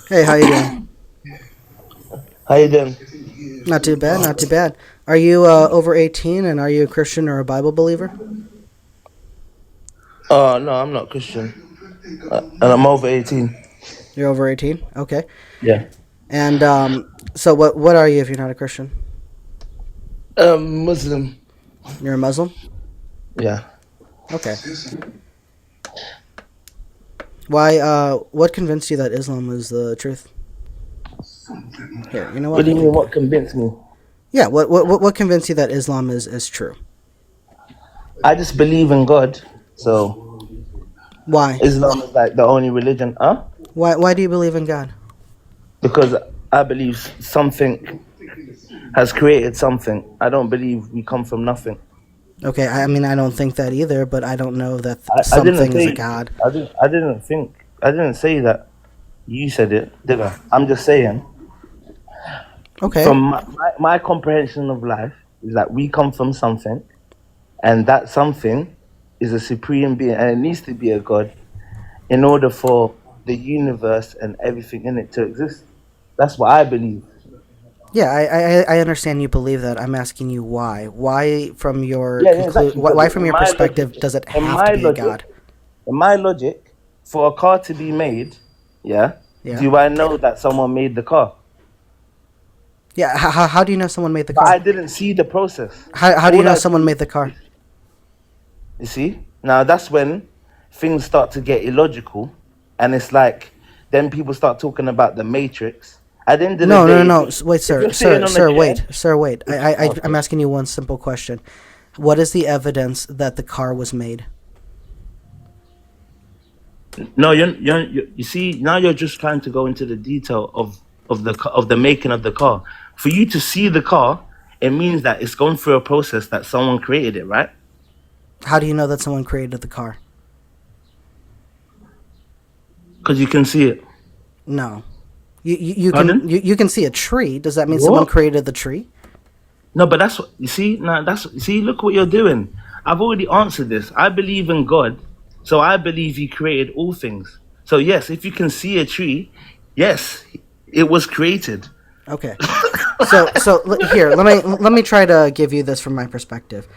Hey, how you doing? How you doing? Not too bad, not too bad. Are you over 18 and are you a Christian or a Bible believer? Oh no, I'm not Christian, and I'm over 18. You're over 18? Okay. Yeah. And so what are you if you're not a Christian? Muslim. You're a Muslim? Yeah. Okay. Why what convinced you that Islam is the truth? Here, you know What what? do I you can mean? What convinced me? Yeah, what convinced you that Islam is true? I just believe in God, so Why? Islam is like the only religion, huh? Why do you believe in God? Because I believe something has created something. I don't believe we come from nothing. Okay, I mean I don't think that either, but I don't know that I didn't something is a say. God. I didn't think. I didn't say that. You said it, did I? I'm just saying. Okay. From my comprehension of life is that we come from something, and that something is a supreme being, and it needs to be a god in order for the universe and everything in it to exist. That's what I believe. Yeah, I understand you believe that. I'm asking you why. Yeah, yeah, exactly. Because Why from your perspective does it in have to my be a logic, god? in my logic, for a car to be made, yeah, Yeah. do I know that someone made the car? Yeah, how do you know someone made the But I car? didn't see the process. How do you All know I someone see, made the car? you see, now that's when things start to get illogical, and it's like then people start talking about the matrix. At the end of the No, no, day, no. Wait, if sir, you're sitting sir, on a sir, chair, wait, sir, wait. I'm okay. asking you one simple question. What is the evidence that the car was made? No, you see now you're just trying to go into the detail of the making of the car. For you to see the car, it means that it's gone through a process that someone created it, right? How do you know that someone created the car? Because you can see it. No. You can Pardon? you can see a tree. Does that mean someone What? created the tree? No, but that's what you see. Now that's you see. Look what you're doing. I've already answered this. I believe in God, so I believe He created all things. So yes, if you can see a tree, yes, it was created. Okay. Here, let me try to give you this from my perspective.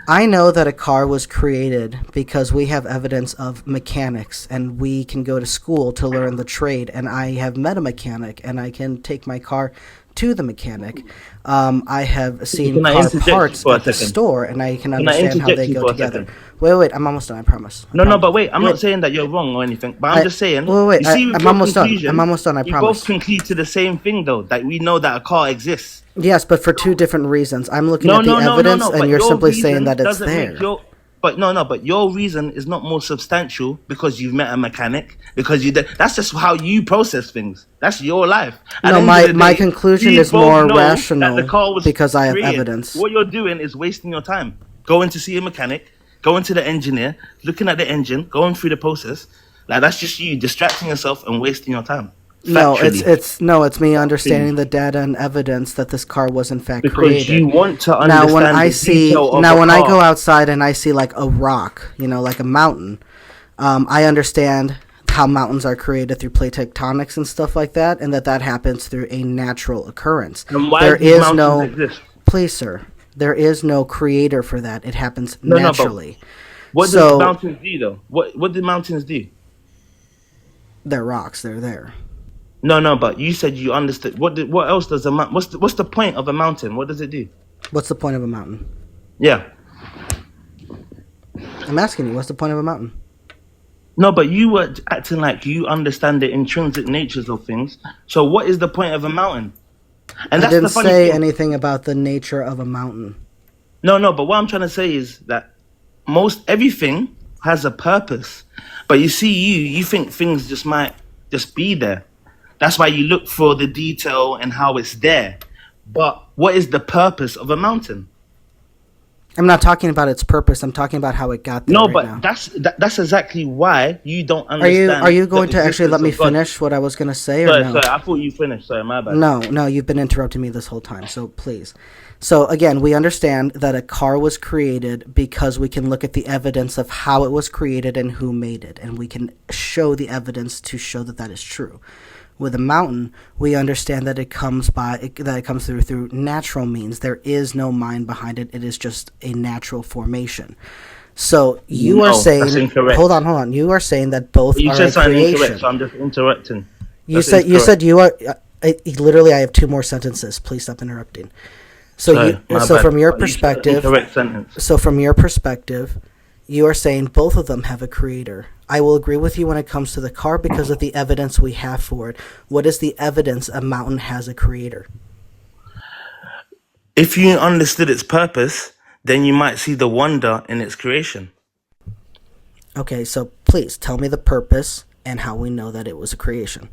I know that a car was created because we have evidence of mechanics and we can go to school to learn the trade, and I have met a mechanic and I can take my car to the mechanic. I have seen Can I car interject you parts for a at the second? store and I can Can I understand how interject they you go for a together. second? Wait, I'm almost done, I promise. I No, no, promise. but wait, I'm Wait, not saying that you're wrong or anything, but I'm I just saying, wait, you see, with I'm your almost done. I'm conclusion, almost done, I we both promise. conclude to the same thing, though, that we know that a car exists. Yes, but for two different reasons. I'm looking No, at the no, no, no, evidence no, and but you're your simply saying reason that it's doesn't make there. your, but no, no, but your reason is not more substantial because you've met a mechanic, because you did, that's just how you process things. That's your life. At No, the end of the my day, conclusion we is both more know that the rational car was because I have created. evidence. What you're doing is wasting your time. Going to see a mechanic, going to the engineer, looking at the engine, going through the process. Like that's just you distracting yourself and wasting your time. No, Factually. it's me Factually. understanding the data and evidence that this car was in fact Because created. you want to understand the detail of a Now when I go car. outside and I see like a rock, like a mountain, I understand how mountains are created through plate tectonics and stuff like that, and that happens through a natural occurrence. And why There these is mountains no, exist. please, sir, there is no creator for that. It happens No, no, but naturally. what does So mountains do though? What do mountains do? they're rocks. They're there. No, no, but you said you understood. What else does a mountain? What's the point of a mountain? What does it do? What's the point of a mountain? Yeah. I'm asking you, what's the point of a mountain? No, but you were acting like you understand the intrinsic natures of things. So what is the point of a mountain? And I that's the didn't funny say thing. anything about the nature of a mountain. No, no, but what I'm trying to say is that most everything has a purpose. But you see, you think things just might just be there. That's why you look for the detail and how it's there. But what is the purpose of a mountain? I'm not talking about its purpose. I'm talking about how it got there No, right but now. that's exactly why you don't Are understand you the going to actually let existence me of God. finish what I was going to say or Sorry, no? sorry, I thought you finished. Sorry, my bad. No, no, you've been interrupting me this whole time. So please. So again, we understand that a car was created because we can look at the evidence of how it was created and who made it, and we can show the evidence to show that that is true. With a mountain, we understand that it comes through natural means. There is no mind behind it. It is just a natural formation. So you are saying, that's incorrect. hold on. You are saying that both You are said a something creation. incorrect, so I'm just interrupting. You said you are. Literally, I have two more sentences. Please stop interrupting. So from your perspective, incorrect sentence. So from your perspective, you are saying both of them have a creator. I will agree with you when it comes to the car because of the evidence we have for it. What is the evidence a mountain has a creator? If you understood its purpose, then you might see the wonder in its creation. Okay, so please tell me the purpose and how we know that it was a creation.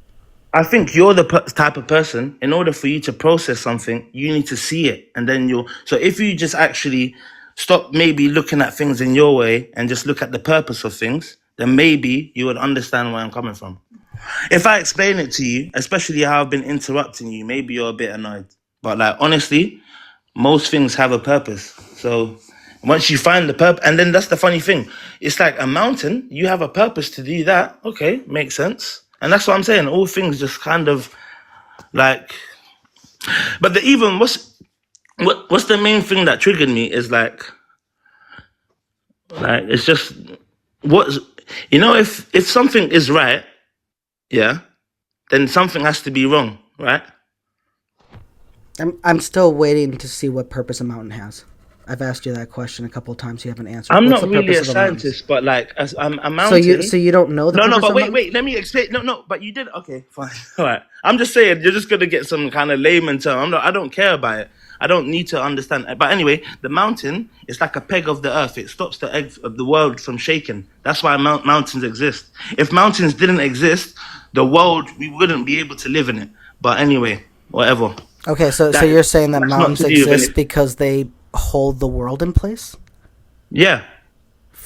I think you're the type of person, in order for you to process something, you need to see it. And then so if you just actually stop maybe looking at things in your way and just look at the purpose of things, then maybe you would understand where I'm coming from. If I explain it to you, especially how I've been interrupting you, maybe you're a bit annoyed. But like, honestly, most things have a purpose. So once you find the purpose, and then that's the funny thing. It's like a mountain, you have a purpose to do that. Okay, makes sense. And that's what I'm saying. All things just kind of like, but what's the main thing that triggered me is like it's just if something is right, yeah, then something has to be wrong, right? I'm still waiting to see what purpose a mountain has. I've asked you that question a couple of times. You haven't answered. I'm not really a scientist, but like as I'm a mountain. So you don't know the purpose but of wait. Let me explain. No, but you did. Okay, fine. All right. I'm just saying you're just gonna get some kind of layman term. I don't care about it. I don't need to understand it. But anyway, the mountain is like a peg of the earth. It stops the egg of the world from shaking. That's why mountains exist. If mountains didn't exist, the world, we wouldn't be able to live in it. But anyway, whatever. Okay, so you're saying that mountains exist because they hold the world in place? Yeah.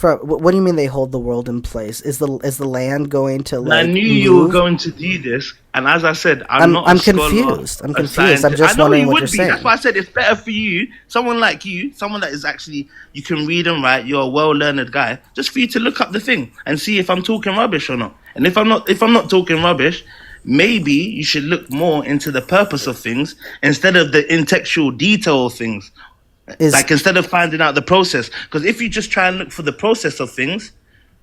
What do you mean they hold the world in place? Is the land going to like? I knew you were going to do this, and as I said, I'm confused. I'm confused. I'm just wondering what you're saying. That's why I said it's better for you, someone like you, someone that is actually, you can read and write. You're a well-learned guy. Just for you to look up the thing and see if I'm talking rubbish or not. And if I'm not talking rubbish, maybe you should look more into the purpose of things instead of the intellectual detail of things. Instead of finding out the process, because if you just try and look for the process of things,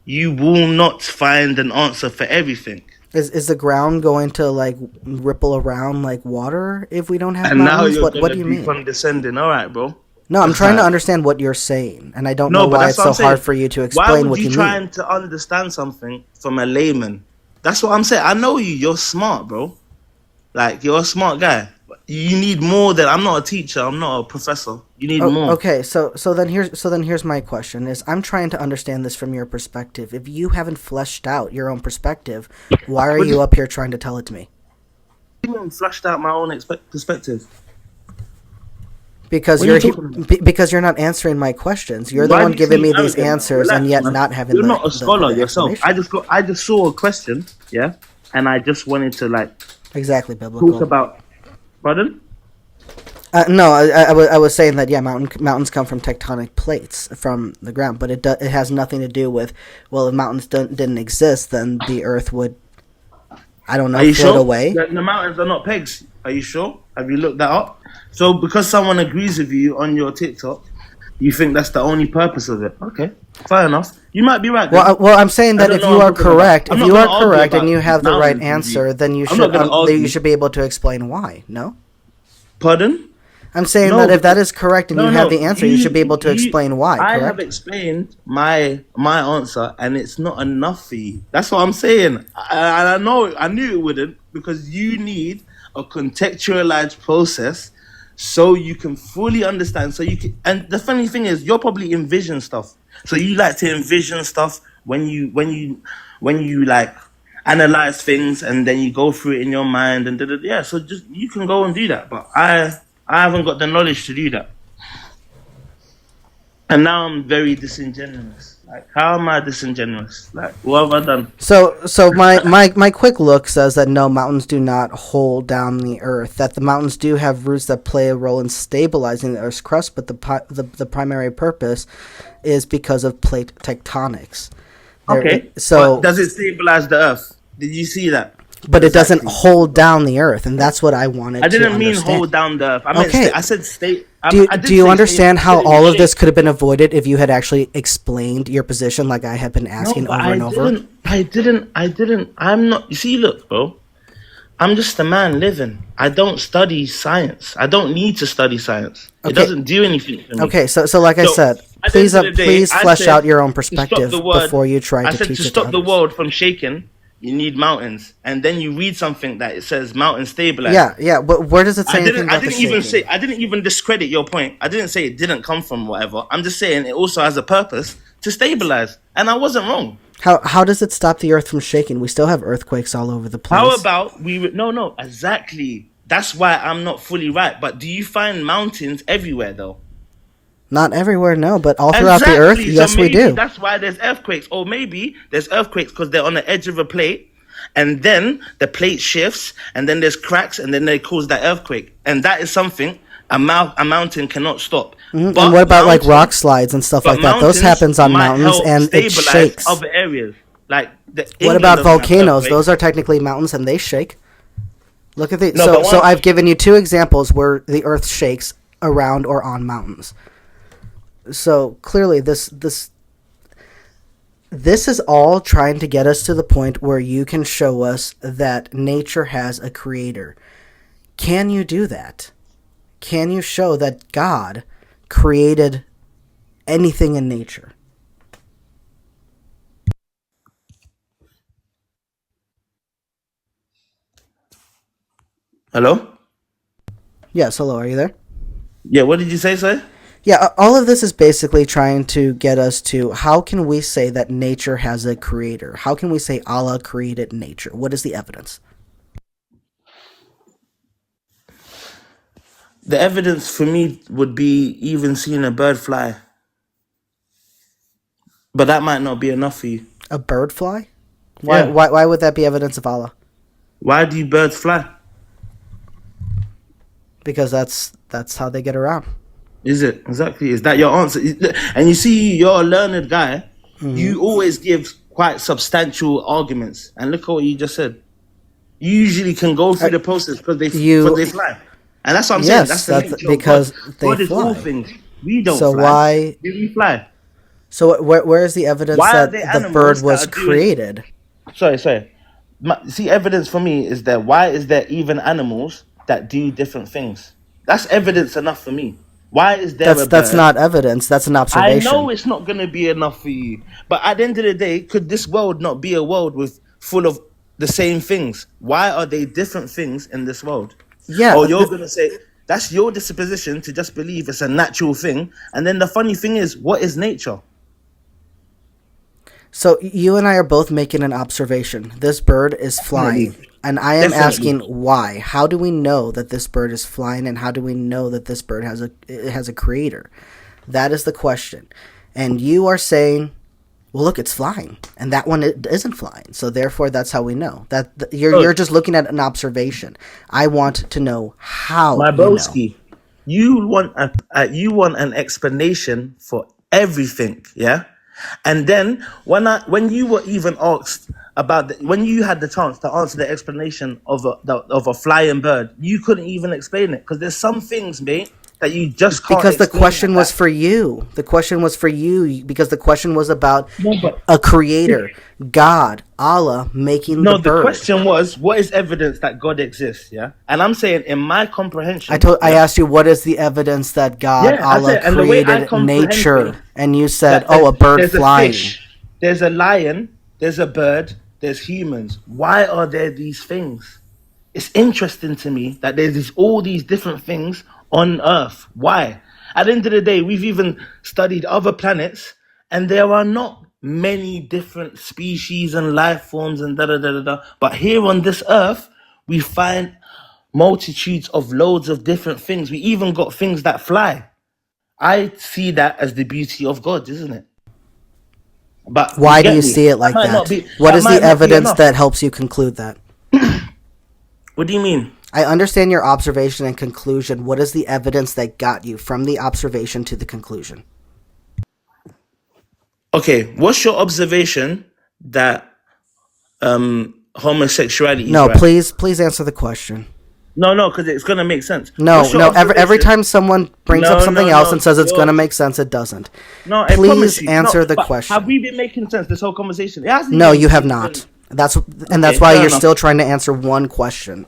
you will not find an answer for everything. Is the ground going to like ripple around like water if we don't have and mountains? Now you're what do you mean? Condescending. All right, bro. No, I'm trying to understand what you're saying, and I don't know why it's so hard for you to explain what you mean. Why would you trying to understand something from a layman? That's what I'm saying. I know you. You're smart, bro. Like, you're a smart guy. You need more than, I'm not a teacher, I'm not a professor. You need more. Okay, so then here's my question is I'm trying to understand this from your perspective. If you haven't fleshed out your own perspective, why are you up here trying to tell it to me? I haven't fleshed out my own perspective. Because you're not answering my questions. You're the one giving me these answers and yet not having. You're not a scholar yourself. I just saw a question, yeah, and I just wanted to like exactly biblical. Talk about. Pardon? No, I was saying that mountains come from tectonic plates from the ground, but it has nothing to do with, well, if mountains didn't exist, then the Earth would, I don't know, float away. The mountains are not pegs. Are you sure? Have you looked that up? So because someone agrees with you on your TikTok, you think that's the only purpose of it? Okay, fair enough. You might be right. Well, I'm saying that if you are correct, and you have the right answer, then you should be able to explain why. No? Pardon? I'm saying that if that is correct and you have the answer, you should be able to explain why. Correct? I have explained my answer, and it's not enough for you. That's what I'm saying. I know I knew it wouldn't, because you need a contextualized process so you can fully understand. So you can, and the funny thing is, you're probably envision stuff. So you like to envision stuff when you like analyze things, and then you go through it in your mind and yeah. So just you can go and do that, but I haven't got the knowledge to do that, and now I'm very disingenuous. Like, how am I disingenuous? Like, what have I done? So my quick look says that no, mountains do not hold down the earth. That the mountains do have roots that play a role in stabilizing the earth's crust, but the primary purpose is because of plate tectonics. Okay. So But does it stabilize the earth? Did you see that? but it doesn't Exactly. hold down the earth, and that's what I wanted I to didn't mean understand. hold down the earth. I meant Okay. I said state. I did Do you say understand how stability all of shape. this could have been avoided if you had actually explained your position like I have been No, asking but over and over? I didn't. I'm not. You see, look, bro. I'm just a man living. I don't study science. I don't need to study science. It Okay. doesn't do anything for me. Okay, so like I So said, at the please end of the day, please I flesh said out your own to stop perspective the word. before you try I to said teach to it to stop the others. world from shaking, you need mountains, and then you read something that it says mountain stabilize. Yeah, but where does it say anything I about the didn't even shaking? say. I didn't even discredit your point. I didn't say it didn't come from whatever. I'm just saying it also has a purpose to stabilize, and I wasn't wrong. How does it stop the earth from shaking? We still have earthquakes all over the place. How about no, exactly. That's why I'm not fully right. But do you find mountains everywhere though? Not everywhere, no, but all throughout the earth, Exactly. yes, So we maybe do. that's why there's earthquakes, or maybe there's earthquakes because they're on the edge of a plate, and then the plate shifts, and then there's cracks, and then they cause that earthquake, and that is something a mountain cannot stop. And But what about like mountains- rock slides and stuff but like that? Those mountains happens on might mountains help and it stabilize shakes. other areas. Like What England about doesn't have volcanoes? earthquakes. Those are technically mountains and they shake. Look at the No, so but so one- I've given you two examples where the earth shakes around or on mountains. So clearly this is all trying to get us to the point where you can show us that nature has a creator. Can you do that? Can you show that God created anything in nature? Hello? Yes, hello, are you there? Yeah, what did you say, sir? Yeah, all of this is basically trying to get us to how can we say that nature has a creator? How can we say Allah created nature? What is the evidence? The evidence for me would be even seeing a bird fly. But that might not be enough for you. A bird fly? Why, Yeah. why would that be evidence of Allah? Why do birds fly? Because that's how they get around. Is it? Exactly. Is that your answer? And you see, you're a learned guy. Mm-hmm. You always give quite substantial arguments. And look at what you just said. You usually can go through the process because they fly. And that's what I'm saying. Yes, That's the that's nature because of God. they God is all fly. things. We don't So fly. why- We fly. So where is the evidence Why are that there the animals bird that was are doing- created? Sorry. See, evidence for me is that why is there even animals that do different things? That's evidence enough for me. Why is there a That's bird? not evidence. That's an I observation. know it's not going to be enough for you, but at the end of the day, could this world not be a world with full of the same things? Why are they different things in this world? Yeah, Or you're going to say that's your disposition to just believe it's a natural thing, and then the funny thing is, what is nature? So you and I are both making an observation. This bird is flying. Definitely. And I am Definitely. asking why. How do we know that this bird is flying, and how do we know that this bird has a creator? That is the question. And you are saying, well, look, it's flying, and that one isn't flying. So therefore, that's how we know that you're just looking at an observation. I want to know how. My you know. broski, you want an explanation for everything, yeah? And then when you were even asked about when you had the chance to answer the explanation of a flying bird, you couldn't even explain it because there's some things, mate, that you just can't. Because the explain question like was that. for you. The question was for you because the question was about No, but- a creator, God, Allah making No, the the bird. question was, what is evidence that God exists? Yeah, and I'm saying in my comprehension, I asked you what is the evidence that God, Yeah, I Allah said, and the way I created comprehend nature, things, and you said, that "Oh, a bird there's flying." a fish, there's a lion, there's a bird, there's humans. Why are there these things? It's interesting to me that there's all these different things on Earth. Why? At the end of the day, we've even studied other planets, and there are not many different species and life forms and da da da da da. But here on this Earth, we find multitudes of loads of different things. We even got things that fly. I see that as the beauty of God, isn't it? But Why do get you me? see it like might not that? be- What that is might the not be evidence enough. that helps you conclude that? What do you mean? I understand your observation and conclusion. What is the evidence that got you from the observation to the conclusion? Okay, what's your observation that homosexuality is No, right? please answer the question. No, because it's gonna make sense. No, What's your no. Every observation? time someone brings up No, something no, else no. and says it's going to Yours. make sense, it doesn't. No, I Please promise you. answer No, the but question. Have we been making sense this whole conversation? It hasn't No, even you have been- not. That's Okay, why fair you're enough. still trying to answer one question.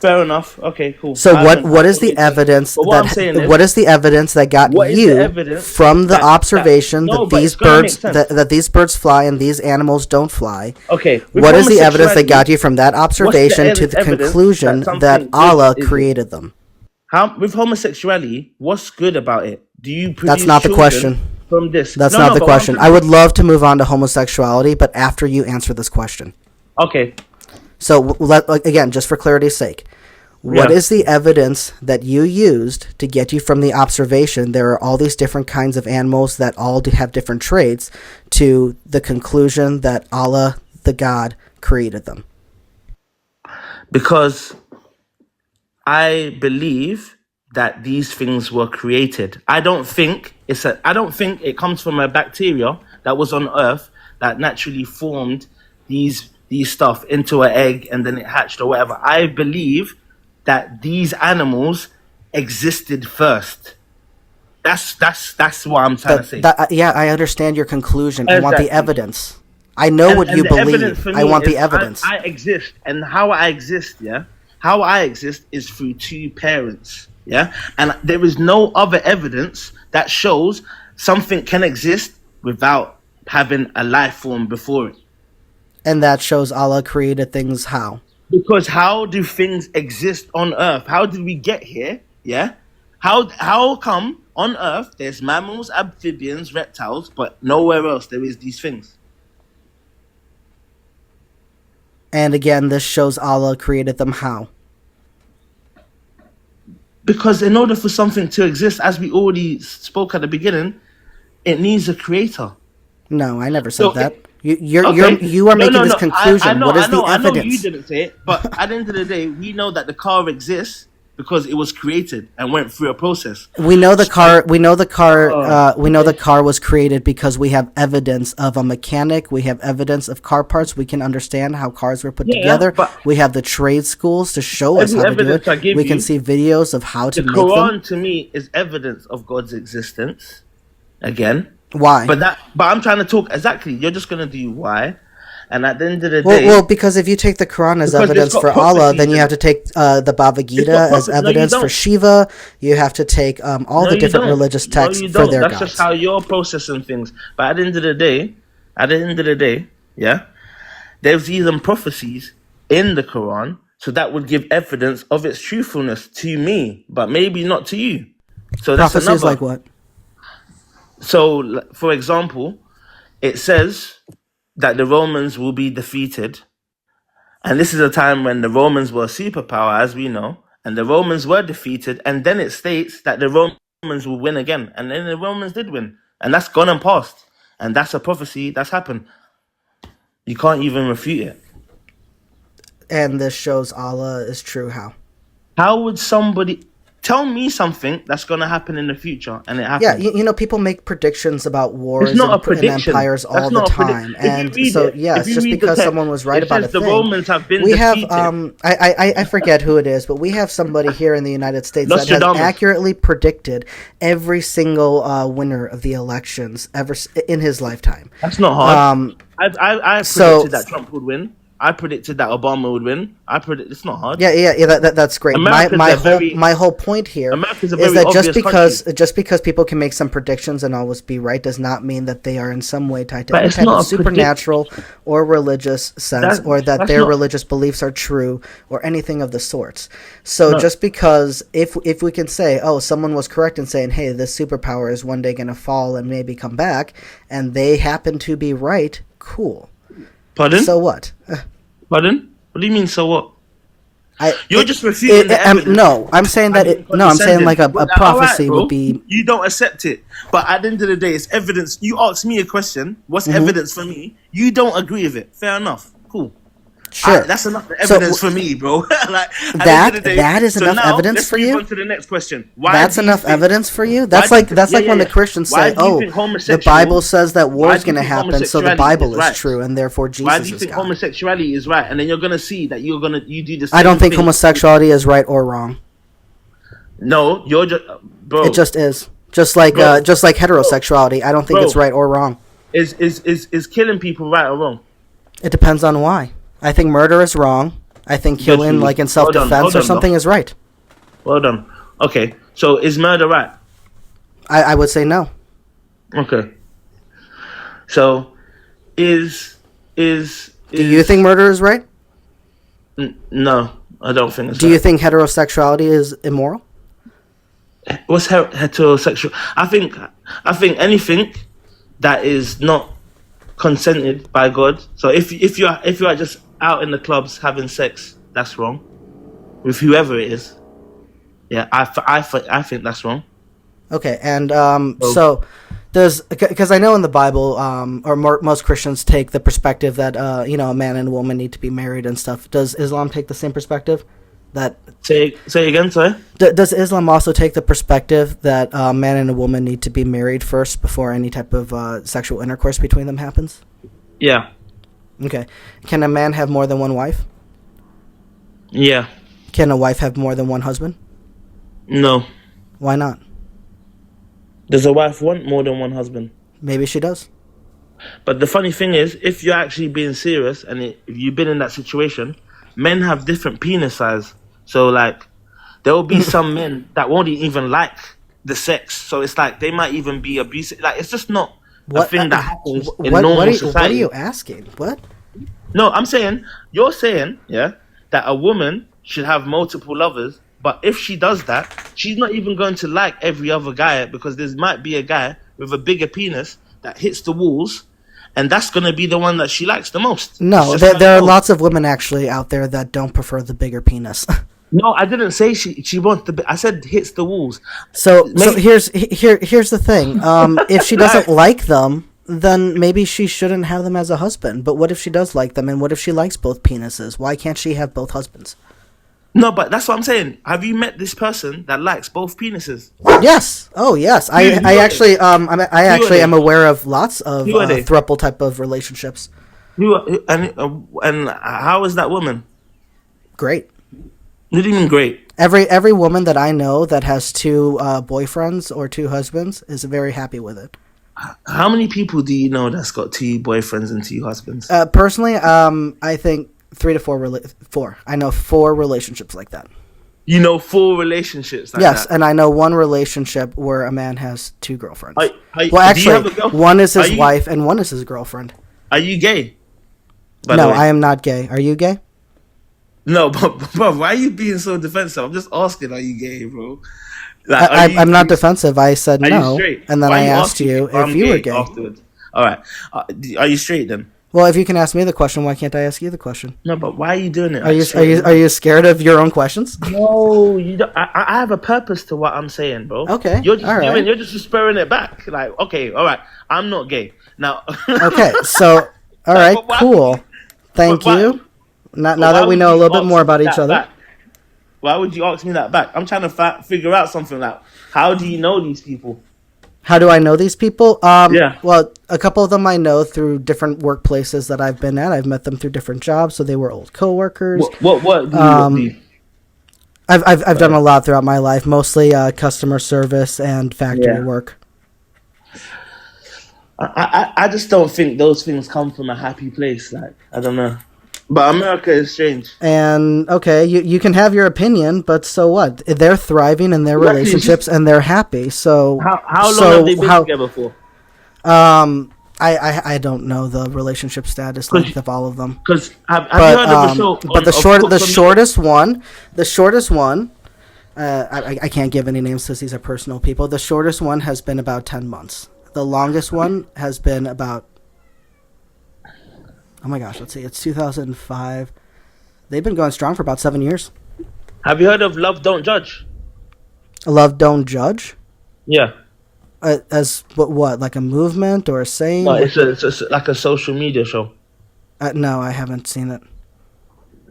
Fair enough. Okay, cool. So I what haven't- what I is the haven't made sense. evidence But what I'm saying that is, what is the evidence that got what is the you evidence from the that- observation no, that but these it's gonna make birds sense. that these birds fly and these animals don't fly? Okay. with What is the evidence that homosexuality, got you from that observation to the evidence conclusion that that something Allah good is- created them? How with homosexuality? What's good about it? Do you produce That's not the children question. from this? That's No, not no, the but what I'm question. trying I to- would love to move on to homosexuality, but after you answer this question. Okay. So again, just for clarity's sake, what is the evidence that you used to get you from the observation there are all these different kinds of animals that all do have different traits to the conclusion that Allah, the God, created them? Because I believe that these things were created. I don't think it comes from a bacteria that was on Earth that naturally formed these stuff into an egg and then it hatched or whatever. I believe that these animals existed first. That's what I'm trying to say. Yeah, I understand your conclusion. I want the Exactly. evidence. I know what And you the believe. evidence for I me want the is evidence. I exist, and how I exist, how I exist is through two parents, and there is no other evidence that shows something can exist without having a life form before it. And that shows Allah created things how? Because how do things exist on Earth? How did we get here? How come on Earth there's mammals, amphibians, reptiles, but nowhere else there is these things? And again, this shows Allah created them how? Because in order for something to exist, as we already spoke at the beginning, it needs a creator. No, I never said So that. it- You Okay. are making this No. conclusion. I know, What is I know, the I know you evidence? didn't say it, but at the end of the day, we know that the car exists because it was created and went through a process. We know the car. We know the car. Oh, We know the car was created because we have evidence of a mechanic. We have evidence of car parts. We can understand how cars were put Yeah, together. but- We have the trade schools to show us Every how to do evidence I it. give We can you- see videos of how to The make them. Quran to me is evidence of God's existence. Again, Why? but I'm trying to talk exactly. You're just gonna do why, and at the end of the Well, day, well, because if you take the Quran as Because evidence it's got for Allah, prophecies then you in have to take the Bhagavad It's Gita got as prophecies. No, you evidence for don't. Shiva. You have to take all No, the you different don't. religious No, texts you for don't. their That's gods. just how you're processing things. But at the end of the day, there's even prophecies in the Quran, so that would give evidence of its truthfulness to me, but maybe not to you. So that's Prophecies another. like what? So, for example, it says that the Romans will be defeated. And this is a time when the Romans were a superpower, as we know. And the Romans were defeated. And then it states that the Romans will win again. And then the Romans did win. And that's gone and passed. And that's a prophecy that's happened. You can't even refute it. And this shows Allah is true. How? How would somebody... Tell me something that's going to happen in the future, and it happens. Yeah, you know, people make predictions about wars It's not a and prediction. empires That's all the not a time, If you and read so it- yeah, if it's you just read the because text, someone was right it about a says the thing. Romans have been We have defeated. I forget who it is, but we have somebody here in the United States that has Nostradamus. accurately predicted every single winner of the elections in his lifetime. That's not hard. I predicted so- that Trump would win. I predicted that Obama would win. It's not hard. Yeah. That's great. America's My whole point here America's a is very that obvious just because people can make some predictions and always be right does not mean that they are in some way tied to But any it's type not of a supernatural or religious sense, or that that's their not- religious beliefs are true or anything of the sorts. So No. just because if we can say, oh, someone was correct in saying, hey, this superpower is one day going to fall and maybe come back, and they happen to be right, cool. Pardon? So what? Pardon? What do you mean, so what? You're just refuting the evidence. No, I'm saying that I'm saying like a prophecy would be. You don't accept it, but at the end of the day, it's evidence. You ask me a question. What's evidence for me? You don't agree with it. Fair enough. Cool. Sure. That's enough evidence for me, bro. Like that is enough evidence for you. Let's move on to the next question. That's enough evidence for you. That's like when the Christians say, "Oh, the Bible says that war is going to happen, so the Bible is true, and therefore Jesus is God." Why do you think homosexuality is right? And then you're going to see that you do the same I don't think thing. homosexuality is right or wrong. No, you're just, bro. It just is. Just like heterosexuality, I don't think it's right or wrong. Is killing people right or wrong? It depends on why. I think murder is wrong. I think killing, like in self-defense or something, is right. Well done. Okay, so is murder right? I would say no. Okay. So, do you think murder is right? No, I don't think it's Do you think heterosexuality is immoral? What's heterosexual? I think anything that is not consented by God. So if you are just out in the clubs having sex, that's wrong. With whoever it is, yeah, I think that's wrong. Okay, and so there's, because I know in the Bible, most Christians take the perspective that a man and a woman need to be married and stuff. Does Islam take the same perspective? That say again, sorry. Does Islam also take the perspective that a man and a woman need to be married first before any type of sexual intercourse between them happens? Yeah. Okay. Can a man have more than one wife? Yeah. Can a wife have more than one husband? No. Why not? Does a wife want more than one husband? Maybe she does. But the funny thing is, if you're actually being serious and if you've been in that situation, men have different penis size. So, like, there will be some men that won't even like the sex. So it's like they might even be abusive. Like, it's just not a thing that happens in normal society. What are you asking? What? No, you're saying, yeah, that a woman should have multiple lovers. But if she does that, she's not even going to like every other guy, because there might be a guy with a bigger penis that hits the walls, and that's going to be the one that she likes the most. No, there are lots of women actually out there that don't prefer the bigger penis. No, I didn't say she wants I said hits the walls. So here's the thing. If she doesn't like them, then maybe she shouldn't have them as a husband. But what if she does like them, and what if she likes both penises? Why can't she have both husbands? No, but that's what I'm saying. Have you met this person that likes both penises? Yes. Oh, yes. I actually am aware of lots of throuple type of relationships. And how is that woman? Great. What do you mean great? Every woman that I know that has two boyfriends or two husbands is very happy with it. How many people do you know that's got two boyfriends and two husbands? Personally, I think 3 to 4. 4. I know 4 relationships like that. You know 4 relationships like yes, that? And I know one relationship where a man has 2 girlfriends. Well, actually, one is his wife and one is his girlfriend. Are you gay? No, I am not gay. Are you gay? No, but bro, why are you being so defensive? I'm just asking, are you gay, bro? Like, I'm not defensive. I said no, and then I asked you if you were gay. Afterwards. All right. Are you straight then? Well, if you can ask me the question, why can't I ask you the question? No, but why are you doing it? Are you scared of your own questions? No, you don't. I have a purpose to what I'm saying, bro. Okay, you're just spurring it back. Like, okay, all right, I'm not gay now. Okay, so all right, cool. Thank you. Now that we know a little bit more about each other. Back? Why would you ask me that back? I'm trying to figure out something like, how do you know these people? How do I know these people? Yeah. Well, a couple of them I know through different workplaces that I've been at. I've met them through different jobs, so they were old coworkers. What do you I've done a lot throughout my life, mostly customer service and factory work. I just don't think those things come from a happy place. Like, I don't know. But America is strange. And, okay, you can have your opinion, but so what? They're thriving in their relationships and they're happy. So how long have they been together for? I don't know the relationship status length of all of them. Because have you heard of the show? But the shortest one, I can't give any names because these are personal people. The shortest one has been about 10 months. The longest one has been about, oh my gosh, let's see, it's 2005. They've been going strong for about 7 years. Have you heard of Love Don't Judge? Love Don't Judge? Yeah. As what? Like a movement or a saying? No, it's like a social media show. No, I haven't seen it.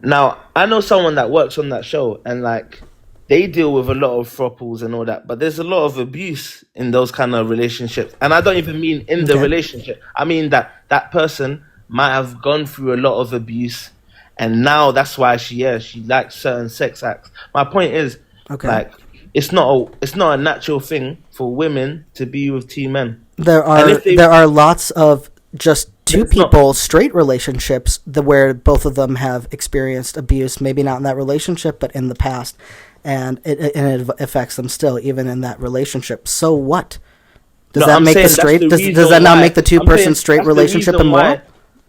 Now, I know someone that works on that show, and like they deal with a lot of throuples and all that, but there's a lot of abuse in those kind of relationships. And I don't even mean in the Okay. relationship. I mean that person might have gone through a lot of abuse, and now that's why she likes certain sex acts. My point is, Okay. like, it's not a natural thing for women to be with two men. There And if they- are lots of just two It's not- people straight relationships where both of them have experienced abuse, maybe not in that relationship, but in the past, and it affects them still, even in that relationship. So what? Does No, that I'm make saying the that's straight? the Does reason that not why- make the I'm two-person saying straight that's the relationship reason immoral? why-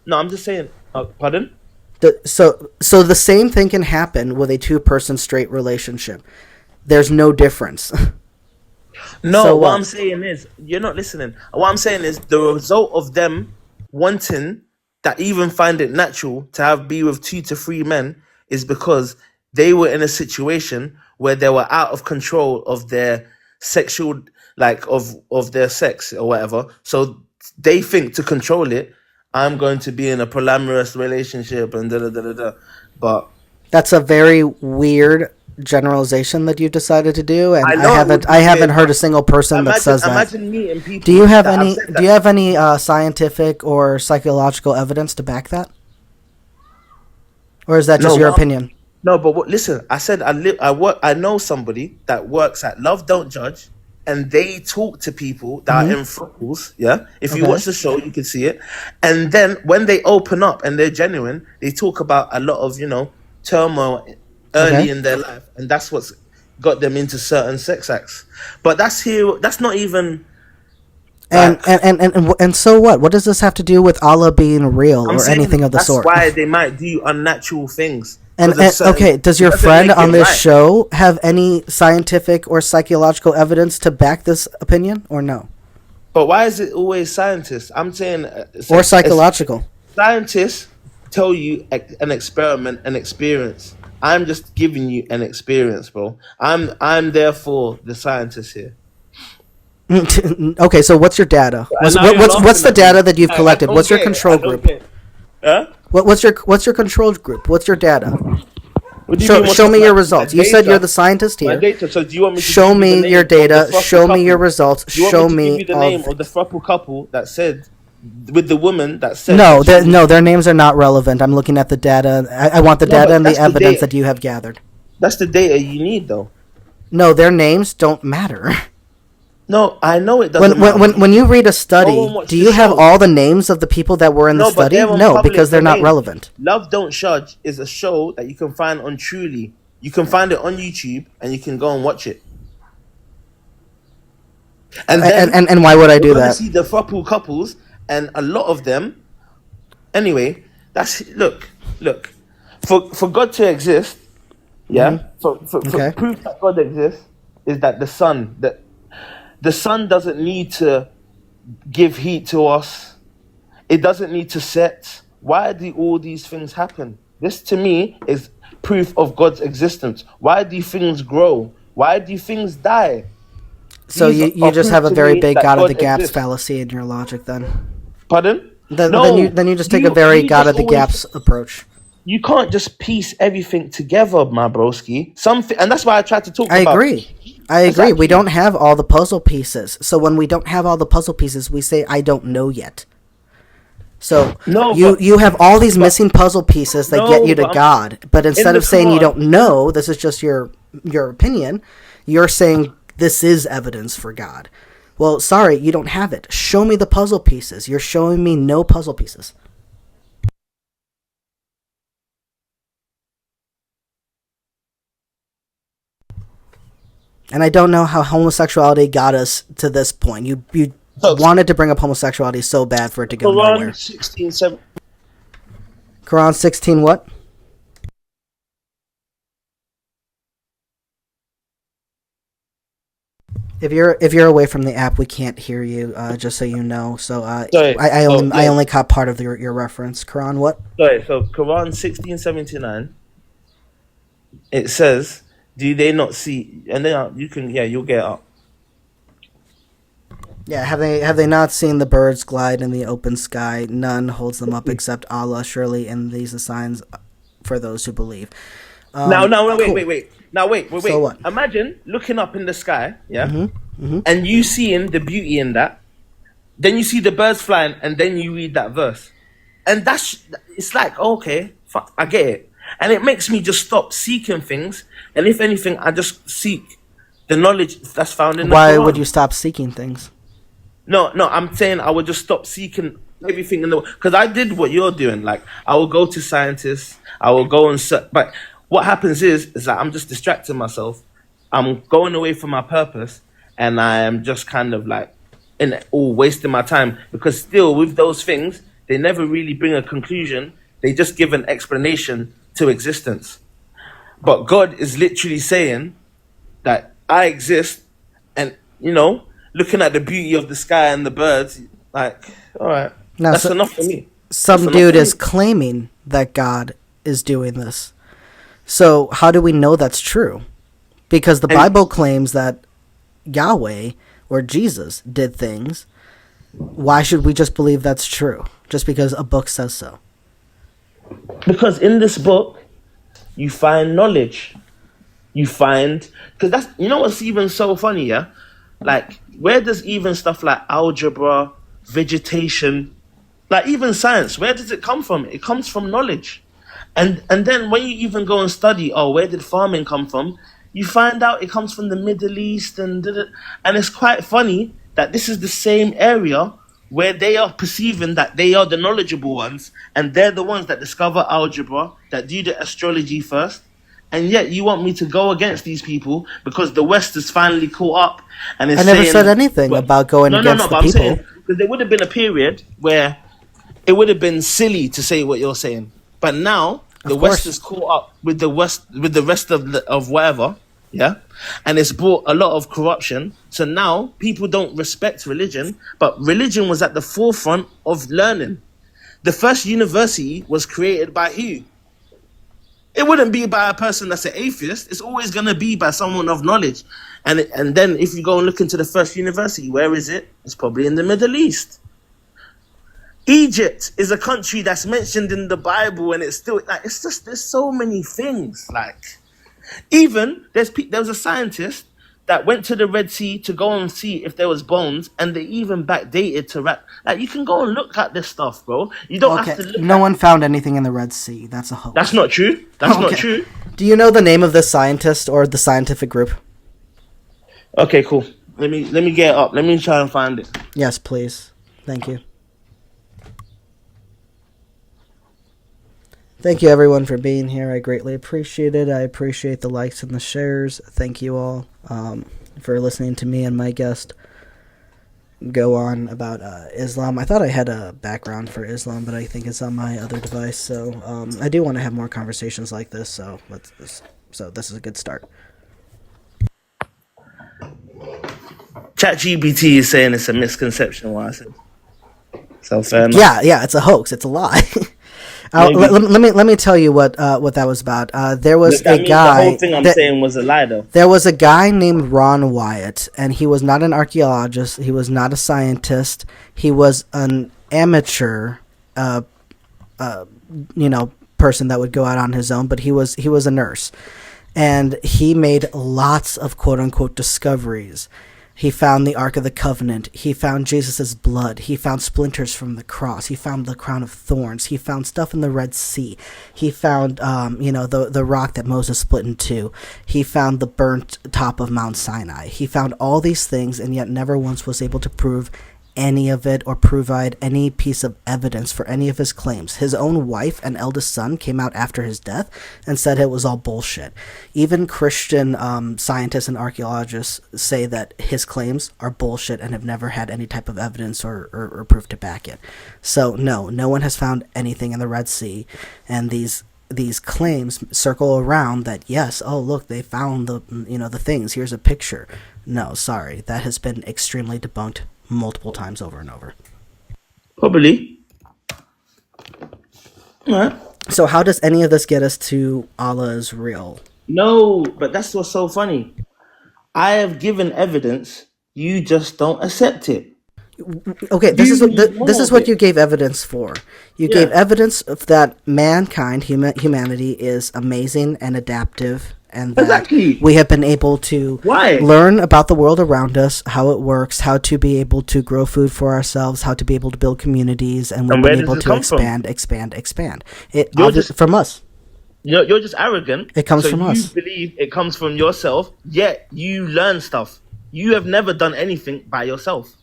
No, I'm just saying. Pardon? So the same thing can happen with a two-person straight relationship. There's no difference. No, So what what? I'm saying is, you're not listening. What I'm saying is, the result of them wanting that even find it natural to be with 2 to 3 men is because they were in a situation where they were out of control of their sexual, like of their sex or whatever. So they think to control it, I'm going to be in a polyamorous relationship and da da da da da. But That's a very weird generalization that you've decided to do, and I I know it haven't would be I haven't weird, heard a single person that says that. imagine meeting people. Do you have that any? said Do you that. have any scientific or psychological evidence to back that, or is that just No, your well, opinion? No, but listen, I said I know somebody that works at Love Don't Judge, and they talk to people that are in throttles. Yeah, if you Okay. watch the show, you can see it. And then when they open up and they're genuine, they talk about a lot of turmoil early Okay. in their life, and that's what's got them into certain sex acts. But that's not even. And Like, and so what? What does this have to do with Allah being real I'm or saying anything of the that's sort? why they might do unnatural things. And, 'Cause of certain- okay, does your it doesn't friend make on it this right. show have any scientific or psychological evidence to back this opinion, or no, But why is it always scientists? I'm saying or psychological? Scientists tell you an experiment, an experience. I'm just giving you an experience, bro. I'm therefore the scientist here. Okay, so what's your data? And now you're What's laughing the at me. data that you've I collected? don't What's your get it. control I don't group? get it. Huh? What's your control group? What's your data? What do you mean, what's Show me my- your my results. You said data? you're the scientist My here. data. So do you want me to Show give you the me name your of the data. throuple Show me couple? your results. Do you want Show me to me give you the all name the- of the throuple couple that said with the woman that said No, that she- no, their names are not relevant. I'm looking at the data. I want the No, data but and the that's the evidence data. that you have gathered. That's the data you need, though. No, their names don't matter. No, I know it doesn't When you read a Go study, and watch do the you have show. all the names of the people that were in the No, but study? they're on No, public because they're not domain. relevant. Love Don't Judge is a show that you can find on Truly. You can find it on YouTube and you can go and watch it. And then And why would I you're do gonna that? see the throuple couples, and a lot of them. Anyway, look. For God to exist, yeah. For Okay. proof that God exists is that the sun doesn't need to give heat to us. It doesn't need to set. Why do all these things happen? This to me is proof of God's existence. Why do things grow? Why do things die? So These you are just proof have a to very me big that God of the God gaps exists. fallacy in your logic then. Pardon? Then you just take a very you God just of the always- gaps approach. You can't just piece everything together, my broski. Something, and that's why I tried to talk I about. agree. We Exactly. don't have all the puzzle pieces. So when we don't have all the puzzle pieces, we say I don't know yet. So No, you have all these missing puzzle pieces that No, get you to but I'm- God. But instead the of saying you Quran- don't know, this is just your opinion, you're saying this is evidence for God. Well, sorry, you don't have it. Show me the puzzle pieces. You're showing me no puzzle pieces. And I don't know how homosexuality got us to this point. You So- wanted to bring up homosexuality so bad for it to go nowhere. Quran 16:7. Quran 16 what? If you're away from the app, we can't hear you. Just so you know. So Sorry. I Oh, yeah. only caught part of your reference. Quran what? Sorry, so Quran 16:79. It says Do they not see? And then you can, yeah, you'll get up. Yeah, have they not seen the birds glide in the open sky? None holds them up except Allah. Surely, and these are signs for those who believe. Now, wait, cool. wait, wait. Now, wait. So what? Imagine looking up in the sky, yeah, and you seeing the beauty in that. Then you see the birds flying, and then you read that verse, and it's like, okay, fuck, I get it, and it makes me just stop seeking things, and if anything, I just seek the knowledge that's found in the Why Quran. would you stop seeking things? No, I'm saying I would just stop seeking everything in the world. Because I did what you're doing. Like, I will go to scientists, I will go and search. But what happens is that I'm just distracting myself. I'm going away from my purpose, and I am just kind of like wasting my time. Because still, with those things, they never really bring a conclusion. They just give an explanation to existence. But God is literally saying that I exist, and looking at the beauty of the sky and the birds, like, all right, Now, that's enough for me. Some dude is claiming that God is doing this. So how do we know that's true? Because the Bible claims that Yahweh or Jesus did things. Why should we just believe that's true? Just because a book says so? Because in this book, you find knowledge. Because that's, what's even so funny, yeah? Like, where does even stuff like algebra, vegetation, like even science, where does it come from? It comes from knowledge. And then when you even go and study, where did farming come from? You find out it comes from the Middle East, and it's quite funny that this is the same area where they are perceiving that they are the knowledgeable ones, and they're the ones that discover algebra, that do the astrology first. And yet you want me to go against these people because the West is finally caught up and is I never said anything about going against the I'm people. saying, because there would have been a period where it would have been silly to say what you're saying. But now the West is caught up with the rest of whatever, yeah? And it's brought a lot of corruption. So now people don't respect religion, but religion was at the forefront of learning. The first university was created by who? It wouldn't be by a person that's an atheist. It's always going to be by someone of knowledge. And then if you go and look into the first university, where is it? It's probably in the Middle East. Egypt is a country that's mentioned in the Bible, and it's still like, it's just, there's so many things. Like, even there was a scientist that went to the Red Sea to go and see if there was bones, and they even backdated to like, you can go and look at this stuff, bro. You don't have to look. No one found anything in the Red Sea. That's a hoax. That's not true. That's not true. Do you know the name of this scientist or the scientific group? Okay, cool. Let me get it up. Let me try and find it. Yes, please. Thank you. Thank you, everyone, for being here. I greatly appreciate it. I appreciate the likes and the shares. Thank you all for listening to me and my guest go on about Islam. I thought I had a background for Islam, but I think it's on my other device. So I do want to have more conversations like this. So this is a good start. ChatGPT is saying it's a misconception. What I said. So fair enough. Yeah, it's a hoax. It's a lie. Let me tell you what that was about. There was a guy. The whole thing I'm saying was a lie, though. There was a guy named Ron Wyatt, and he was not an archaeologist. He was not a scientist. He was an amateur, person that would go out on his own. But he was a nurse, and he made lots of quote unquote discoveries. He found the Ark of the Covenant. He found Jesus' blood. He found splinters from the cross. He found the crown of thorns. He found stuff in the Red Sea. He found, the rock that Moses split in two. He found the burnt top of Mount Sinai. He found all these things, and yet never once was able to prove any of it or provide any piece of evidence for any of his claims. His own wife and eldest son came out after his death and said it was all bullshit. Even Christian scientists and archaeologists say that his claims are bullshit and have never had any type of evidence or proof to back it. So no one has found anything in the Red Sea, and these claims circle around that, yes, oh look, they found the things, here's a picture. No, sorry, that has been extremely debunked multiple times over and over. Probably. All right. So how does any of this get us to Allah is real? No, but that's what's so funny. I have given evidence. You just don't accept it. Okay, You need this more is of what it. you gave evidence for. You gave Yeah, evidence of that mankind, humanity, is amazing and adaptive, and that exactly. we have been able to Why? learn about the world around us, how it works, how to be able to grow food for ourselves, how to be able to build communities, and we've And been where does able this to come from? expand. It You're just from us. you're just arrogant. It comes So from you us. believe it comes from yourself. Yet you learn stuff. You have never done anything by yourself.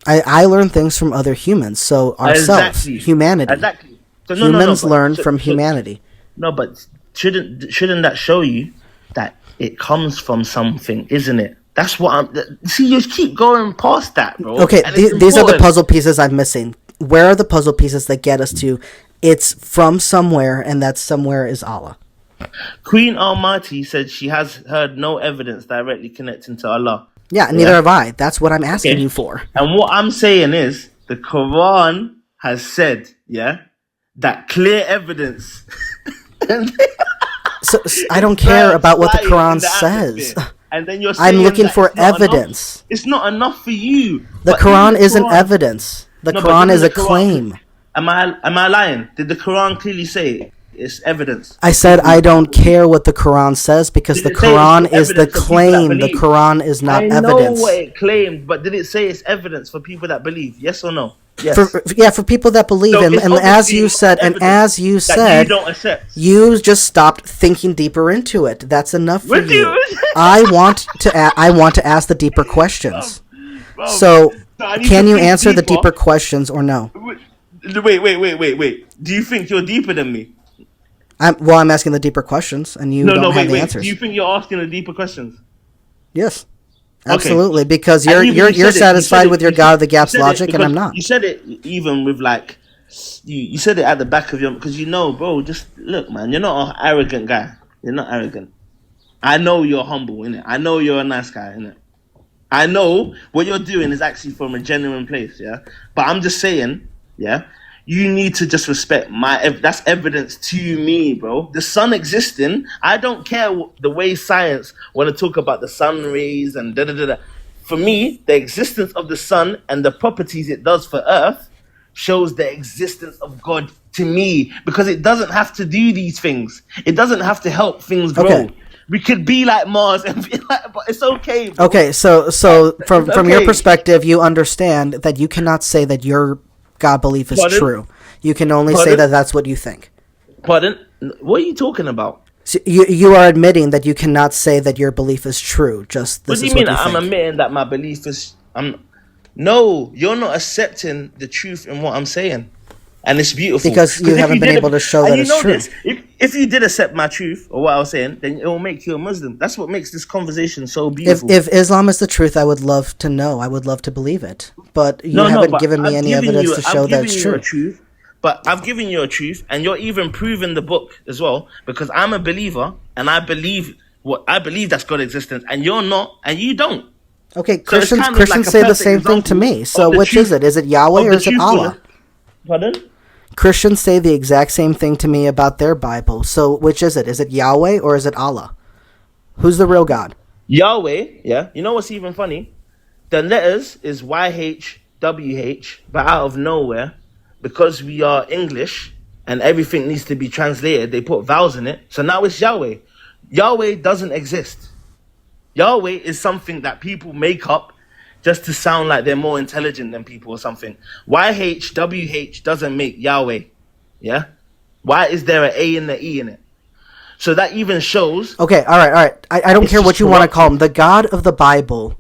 I learn things from other humans, so ourselves, Exactly. humanity. Exactly. So no. Humans But learn from humanity. no. But shouldn't that show you that it comes from something, isn't it? That's what I'm. See, you keep going past that, bro. Okay, And it's these are the important. puzzle pieces I'm missing. Where are the puzzle pieces that get us to it's from somewhere, and that somewhere is Allah? Queen Almighty said she has heard no evidence directly connecting to Allah. Yeah, neither Yeah. have I. That's what I'm asking you Okay. for. And what I'm saying is the Quran has said, yeah, that clear evidence. And So I don't care birds about what the flying in Quran the says. atmosphere. And then you're I'm saying looking that for it's not enough. evidence. It's not enough for you. The But didn't Quran the isn't Quran- evidence. The No, but Quran didn't is the a Quran- claim. Am I lying? Did the Quran clearly say it's evidence? I said I don't care what the Quran says because Did the it say it's Quran is the evidence for people that claim. The believe? Quran is not I know evidence. what it claimed, but did it say it's evidence for people that believe? Yes or no? Yes. For people that believe, So and it's as obviously you not said, and evidence as you that said, you don't accept. you just stopped thinking deeper into it. That's enough for Would you. you? I want to ask the deeper questions. Bro, So, I need can to you think answer the deeper. deeper questions or no? Wait. Do you think you're deeper than me? I'm asking the deeper questions, and you don't have the Wait. answers. Do you think you're asking the deeper questions? Yes, Okay. absolutely, because And even you're you said it- satisfied you said with it- your you God said- of the you gaps said it logic, and because I'm not. You said it even with like, you said it at the back of your, because you know, bro, just look, man, you're not an arrogant guy. You're not arrogant. I know you're humble, innit? I know you're a nice guy, innit? I know what you're doing is actually from a genuine place, yeah? But I'm just saying, yeah? You need to just respect that's evidence to me, bro. The sun existing, I don't care the way science want to talk about the sun rays and da da da da. For me, the existence of the sun and the properties it does for Earth shows the existence of God to me, because it doesn't have to do these things. It doesn't have to help things grow. Okay. We could be like Mars and be like, but it's okay, bro. Okay, so from your Okay. perspective, you understand that you cannot say that your God belief is Pardon? true. You can only say Pardon? that that's what you think. Pardon? What are you talking about? So you are admitting that you cannot say that your belief is true. Just What this do you is mean what you I'm think. admitting that my belief is No, you're not accepting the truth in what I'm saying. And it's beautiful. Because you if haven't been able to show and that you it's know true. this, if you did accept my truth or what I was saying, then it will make you a Muslim. That's what makes this conversation so beautiful. If Islam is the truth, I would love to know. I would love to believe it. But you haven't but given me I've any given evidence you- to show I've that given it's you true. a truth, but I've given you a truth, and you're even proving the book as well, because I'm a believer, and I believe that's God's existence, and you're not, and you don't. Okay, So it's Christians kind of Christians like a say the perfect same thing to example me. So of the which truth- is it? Is it Yahweh of or the is it truthfulness. Allah? Pardon? Christians say the exact same thing to me about their Bible. So which is it? Is it Yahweh or is it Allah? Who's the real God? Yahweh, yeah. You know what's even funny? The letters is YHWH, but out of nowhere, because we are English and everything needs to be translated, they put vowels in it. So now it's Yahweh. Yahweh doesn't exist. Yahweh is something that people make up just to sound like they're more intelligent than people or something. YHWH doesn't make Yahweh. Yeah? Why is there an A and an E in it? So that even shows. Okay, all right. I don't It's care what just you want to corrupted. call him. The God of the Bible,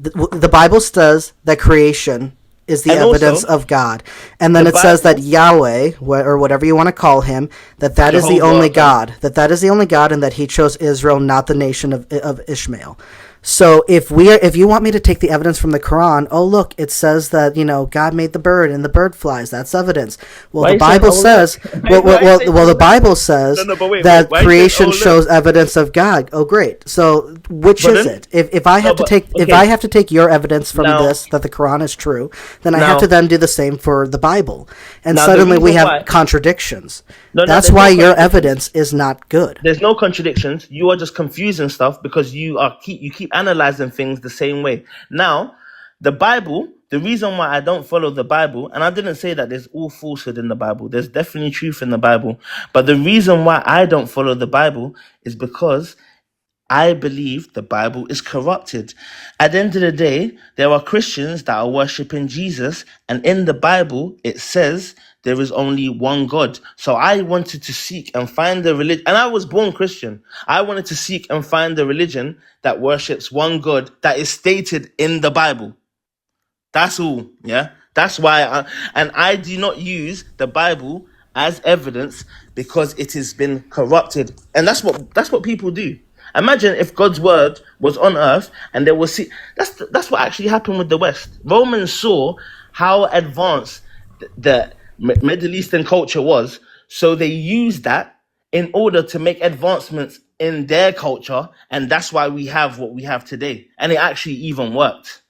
the Bible says that creation is the And evidence also, of God, and then the it says that Bible- Yahweh, or whatever you want to call him, that is the Jehovah, only God, that is the only God, and that He chose Israel, not the nation of Ishmael. So if you want me to take the evidence from the Quran, oh look, it says that God made the bird and the bird flies. That's evidence. Well, Why the you saying, Bible oh, says look? well the Bible says No, but wait, that why you creation saying, oh, look? shows evidence of God. Oh great. So which But is then- it? If I have No, to take but- if okay. I have to take your evidence from Now- this that the Quran is true, then I Now- have to then do the same for the Bible. And Now, the suddenly we reason have why- contradictions. No, That's there's why no your contradictions. evidence is not good. There's no contradictions. You are just confusing stuff because you keep analyzing things the same way. Now, the Bible, the reason why I don't follow the Bible, and I didn't say that there's all falsehood in the Bible. There's definitely truth in the Bible. But the reason why I don't follow the Bible is because I believe the Bible is corrupted. At the end of the day, there are Christians that are worshiping Jesus, and in the Bible, it says there is only one God. So I wanted to seek and find the religion, and I was born Christian. I wanted to seek and find the religion that worships one God that is stated in the Bible. That's all, yeah? That's why I do not use the Bible as evidence because it has been corrupted. And that's what people do. Imagine if God's word was on earth and they will see that's what actually happened with the West. Romans saw how advanced the Middle Eastern culture was, so they used that in order to make advancements in their culture, and that's why we have what we have today. And it actually even worked.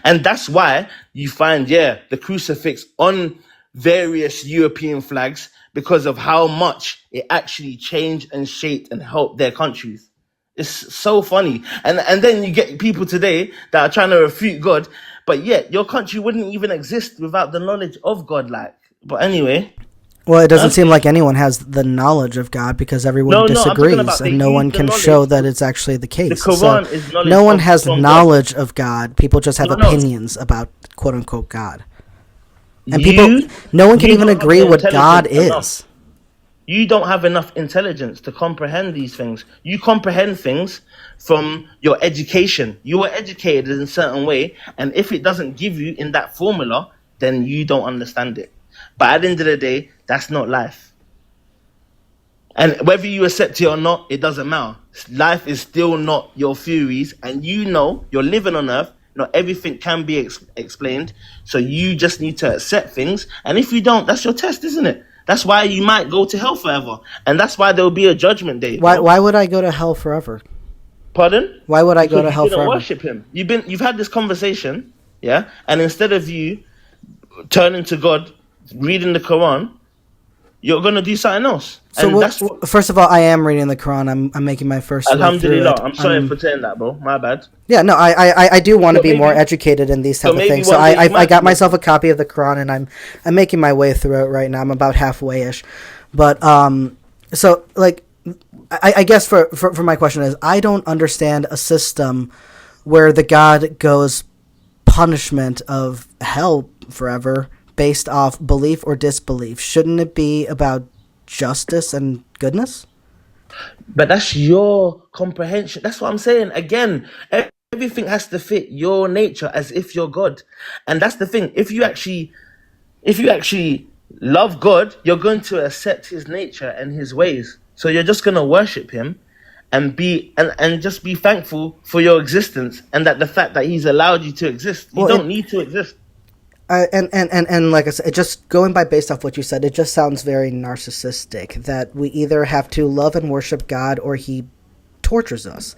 And that's why you find, the crucifix on various European flags because of how much it actually changed and shaped and helped their countries. It's so funny. And then you get people today that are trying to refute God, but yet your country wouldn't even exist without the knowledge of God. But anyway. Well, it doesn't seem like anyone has the knowledge of God because everyone I'm talking disagrees, about and no one can knowledge. show that it's actually the case. The Quran is knowledge no one of- has from God. knowledge of God. People just have No. opinions about "quote unquote" God, and You- no one can you even don't have agree the what God intelligence is. enough. You don't have enough intelligence to comprehend these things. You comprehend things from your education. You were educated in a certain way, and if it doesn't give you in that formula, then you don't understand it. But at the end of the day, that's not life. And whether you accept it or not, it doesn't matter. Life is still not your theories, and you're living on earth. Not everything can be explained, so you just need to accept things. And if you don't, that's your test, isn't it? That's why you might go to hell forever, and that's why there will be a judgment day. Why would I go to hell forever? Pardon? Why would I go Because to hell you didn't forever? worship him. You've had this conversation, yeah, and instead of you turning to God, reading the Quran, you're gonna do something else. So And that's what. first of all, I am reading the Quran. I'm making my first way through Alhamdulillah. it. I'm sorry for saying that, bro. My bad. Yeah, no, I do want to So be more maybe- educated in these type so of maybe things. So one day you I might got be- myself a copy of the Quran, and I'm making my way through it right now. I'm about halfway ish, but so like I guess for my question is I don't understand a system where the God goes punishment of hell forever based off belief or disbelief. Shouldn't it be about justice and goodness? But that's your comprehension. That's what I'm saying. Again, everything has to fit your nature as if you're God. And that's the thing. If you actually love God, you're going to accept his nature and his ways. So you're just going to worship him and just be thankful for your existence and that the fact that he's allowed you to exist. You don't need to exist. And like I said, just going by based off what you said, it just sounds very narcissistic that we either have to love and worship God or he tortures us.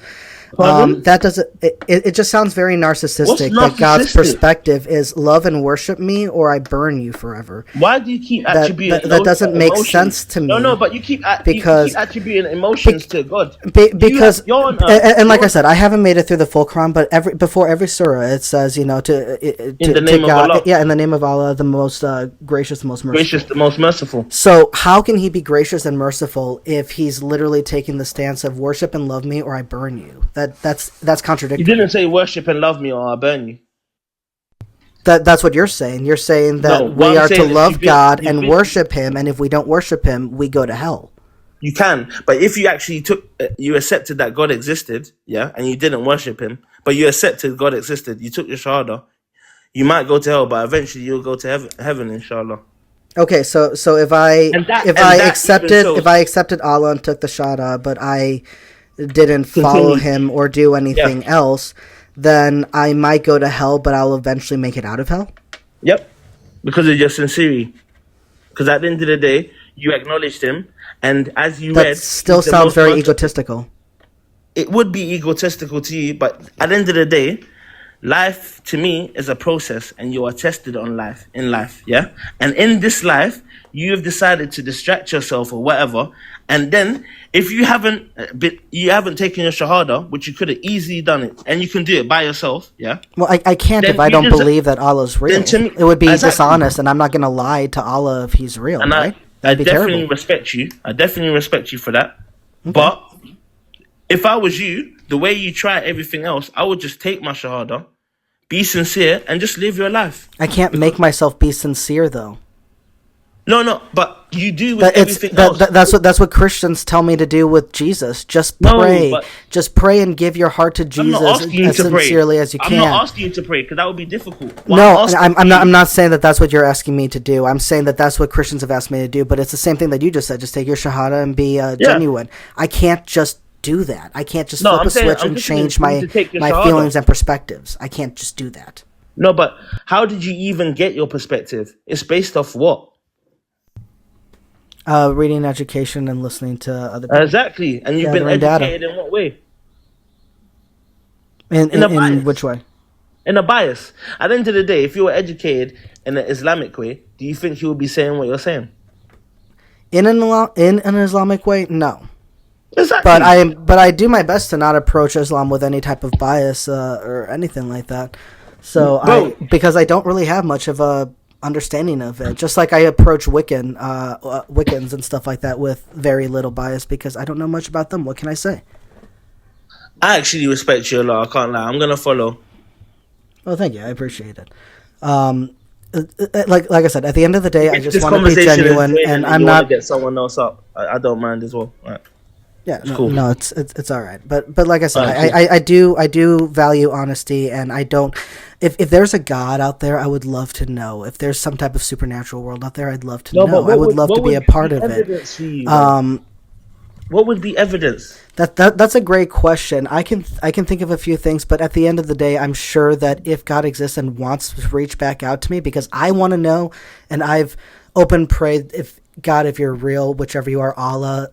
That doesn't. It just sounds very narcissistic. That God's narcissistic? perspective is love and worship me, or I burn you forever. Why do you keep attributing that doesn't make emotions? sense to me. No, but you keep because- attributing emotions to God. Because you're on and like I said, I haven't made it through the full Quran, but before every surah it says, to the name of God, Allah. yeah, in the name of Allah, the most gracious, the most merciful. Gracious, the most merciful. So how can he be gracious and merciful if he's literally taking the stance of worship and love me, or I burn you? That's You contradictory. didn't say worship and love me or I'll burn you. That's what you're saying. You're saying that No, what we I'm are to saying is love you've been- God you've and been- worship him, and if we don't worship him, we go to hell. You can, but if you actually you accepted that God existed, yeah, and you didn't worship him, but you accepted God existed, you took your shahada, you might go to hell, but eventually you'll go to heaven, inshallah. Okay, so if I And that even shows- accepted Allah and took the shahada, but I didn't follow him or do anything Yeah. else, then I might go to hell, but I'll eventually make it out of hell. Yep. Because of your sincerity. Because at the end of the day, you acknowledged him, and as you That read, still he's the sounds most very con- egotistical. It would be egotistical to you, but at the end of the day, life to me is a process, and you are tested on life in life, yeah. And in this life, you have decided to distract yourself or whatever, and then if you haven't taken your shahada, which you could have easily done it, and you can do it by yourself, yeah. Well, I can't Then if I you don't just- believe that Allah's real. then to me- It would be Exactly. dishonest, and I'm not going to lie to Allah if He's real, And right? I That'd be definitely terrible. respect you. I definitely respect you for that. But if I was you, the way you try everything else, I would just take my shahada, be sincere, and just live your life. I can't make myself be sincere, though. No, but you do with everything else. That's what Christians tell me to do with Jesus. Just No, pray. but- Just pray and give your heart to I'm Jesus not asking you as to pray. sincerely as you I'm can. not asking you to pray because that would be difficult. What No, asking I'm you- not. I'm not saying that that's what you're asking me to do. I'm saying that that's what Christians have asked me to do. But it's the same thing that you just said. Just take your shahada and be genuine. I can't just do that. I can't just No, flip I'm a saying- switch I'm and just saying change you need my to take your my shahada. feelings and perspectives. I can't just do that. No, but how did you even get your perspective? It's based off what? Reading, education, and listening to other people. Exactly. And you've been Gathering data. educated in what way? In a bias. which way? In a bias. At the end of the day, if you were educated in an Islamic way, do you think you would be saying what you're saying? In an Islamic way, no. Exactly. But I do my best to not approach Islam with any type of bias or anything like that. So Bro. because I don't really have much of a understanding of it. Just like I approach Wiccans and stuff like that with very little bias because I don't know much about them. What can I say? I actually respect you a lot. I can't lie. I'm gonna follow. Well, thank you. I appreciate it. Like I said, at the end of the day, I If just this want to be conversation is genuine, draining and you I'm wanna not. get someone else up. I don't mind as well. Right. Yeah, no, cool. no, it's all right. But like I said, Alright, I do value honesty, and I don't. If there's a God out there, I would love to know. If there's some type of supernatural world out there, I'd love to know. I would love to be a part of it. What would be evidence? That's a great question. I can think of a few things, but at the end of the day, I'm sure that if God exists and wants to reach back out to me, because I want to know, and I've open prayed, if God, if you're real, whichever you are, Allah,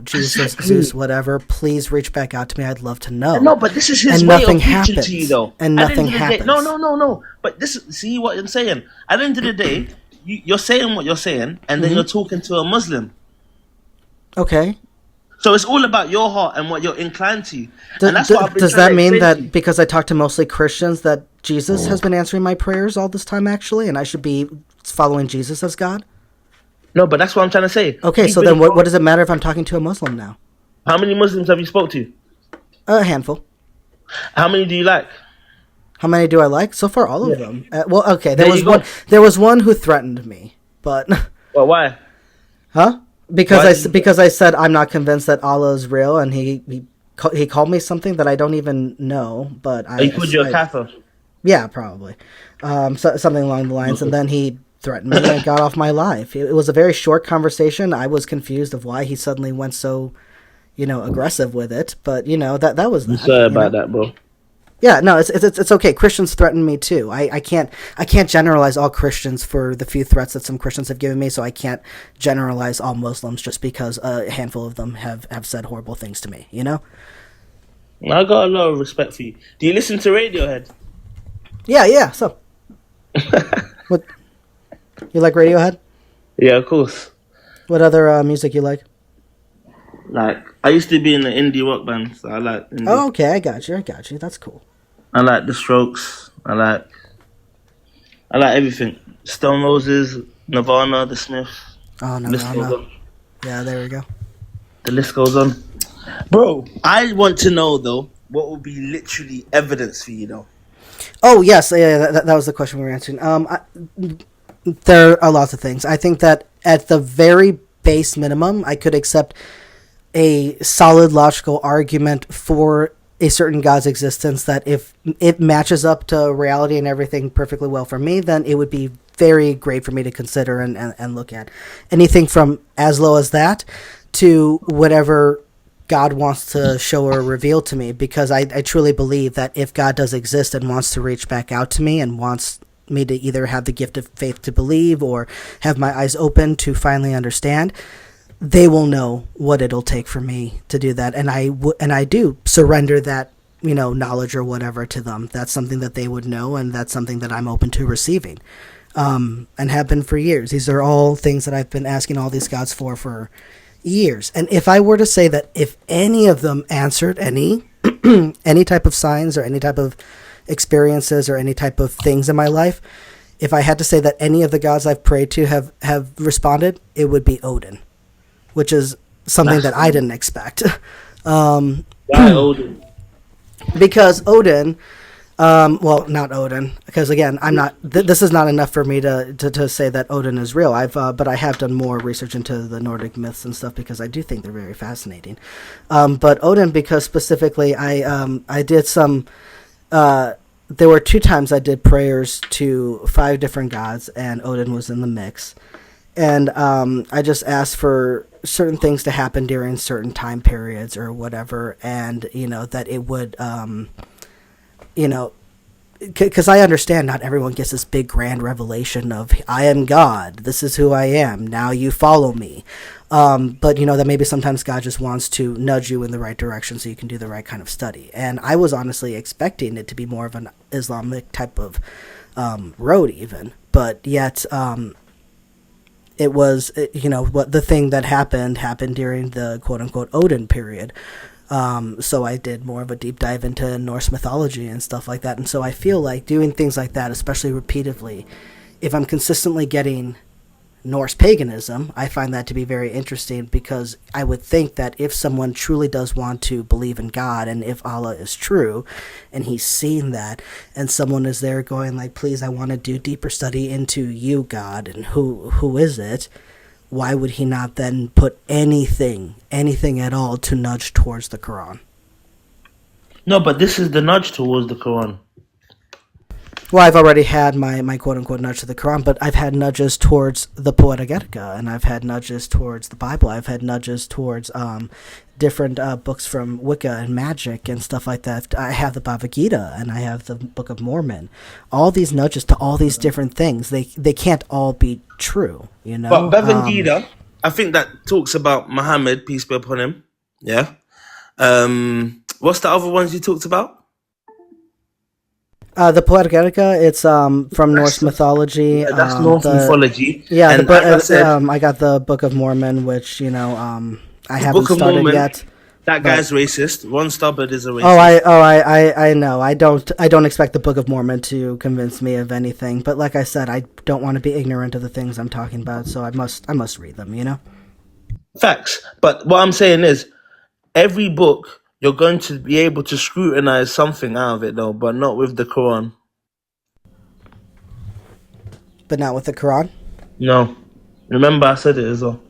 Jesus, Zeus, whatever, please reach back out to me. I'd love to know. No, but this is his And way nothing of preaching happens. to you, though. And At the nothing end of the day- happens. No. But see what I'm saying? At the end of the day, you're saying what you're saying, and then you're talking to a Muslim. Okay. So it's all about your heart and what you're inclined to. And that's what I've been Does trying that to mean explain to you. that because I talk to mostly Christians that Jesus has been answering my prayers all this time, actually, and I should be following Jesus as God? No, but that's what I'm trying to say. Okay, You've so been- then what does it matter if I'm talking to a Muslim now? How many Muslims have you spoke to? A handful. How many do you like? How many do I like? So far, all of them. Well, okay, There you go. There was one who threatened me, but Well, why? huh? Why Because did- because I said I'm not convinced that Allah is real, and he called me something that I don't even know. But He called you a kafir. Yeah, probably. Something along the lines, and then he threatened me and got off my life. It was a very short conversation. I was confused of why he suddenly went so, aggressive with it. But that was that. I'm sorry you about know? that, bro. Yeah, no, it's okay. Christians threaten me too. I can't generalize all Christians for the few threats that some Christians have given me. So I can't generalize all Muslims just because a handful of them have said horrible things to me. I got a lot of respect for you. Do you listen to Radiohead? Yeah. So, what you like Radiohead? Yeah, of course. What other music you like? Like, I used to be in an indie rock band, so I like indie. Oh, okay, I got you. That's cool. I like The Strokes. I like everything. Stone Roses, Nirvana, The Smiths. Oh no, List no, goes no. on. Yeah, there we go. The list goes on. Bro, I want to know, though, what will be literally evidence for you, though? Oh yes, yeah. That was the question we were answering. There are lots of things. I think that at the very base minimum, I could accept a solid logical argument for a certain God's existence that if it matches up to reality and everything perfectly well for me, then it would be very great for me to consider and look at. Anything from as low as that to whatever God wants to show or reveal to me, because I truly believe that if God does exist and wants to reach back out to me and wants me to either have the gift of faith to believe or have my eyes open to finally understand, they will know what it'll take for me to do that. And I do surrender that, knowledge or whatever to them. That's something that they would know, and that's something that I'm open to receiving, and have been for years. These are all things that I've been asking all these gods for years. And if I were to say that if any of them answered any any type of signs or any type of experiences or any type of things in my life, if I had to say that any of the gods I've prayed to have responded, it would be Odin, which is something that I didn't expect. Why Odin? Because Odin, well, not Odin, because again, I'm not. This is not enough for me to say that Odin is real. But I have done more research into the Nordic myths and stuff because I do think they're very fascinating. But Odin, because specifically, I did some. There were 2 times I did prayers to 5 different gods, and Odin was in the mix. And I just asked for certain things to happen during certain time periods or whatever, and that it would, because I understand not everyone gets this big grand revelation of I am God, this is who I am, now you follow me. But that maybe sometimes God just wants to nudge you in the right direction so you can do the right kind of study. And I was honestly expecting it to be more of an Islamic type of road even, but yet it was, what the thing that happened during the quote-unquote Odin period. So I did more of a deep dive into Norse mythology and stuff like that. And so I feel like doing things like that, especially repeatedly, if I'm consistently getting Norse paganism, I find that to be very interesting, because I would think that if someone truly does want to believe in God, and if Allah is true, and he's seen that, and someone is there going like, please, I want to do deeper study into you, God, and who is it, why would he not then put anything at all to nudge towards the Quran? No, but this is the nudge towards the Quran. Well, I've already had my quote-unquote nudge to the Quran, but I've had nudges towards the Poetica, and I've had nudges towards the Bible. I've had nudges towards different books from Wicca and magic and stuff like that. I have the Bhagavad Gita, and I have the Book of Mormon. All these nudges to all these different things, they can't all be true, But Bhagavad Gita, I think that talks about Muhammad, peace be upon him. Yeah. What's the other ones you talked about? The Poetica, it's from Norse mythology. Yeah, that's Norse mythology. Yeah, and I got the Book of Mormon, which I haven't started Mormon, yet. That guy's racist. Ron Stubbard is a racist. I know. I don't expect the Book of Mormon to convince me of anything. But like I said, I don't want to be ignorant of the things I'm talking about, so I must read them. Facts. But what I'm saying is, every book, you're going to be able to scrutinize something out of it, though, but not with the Quran. But not with the Quran? No. Remember, I said it as well.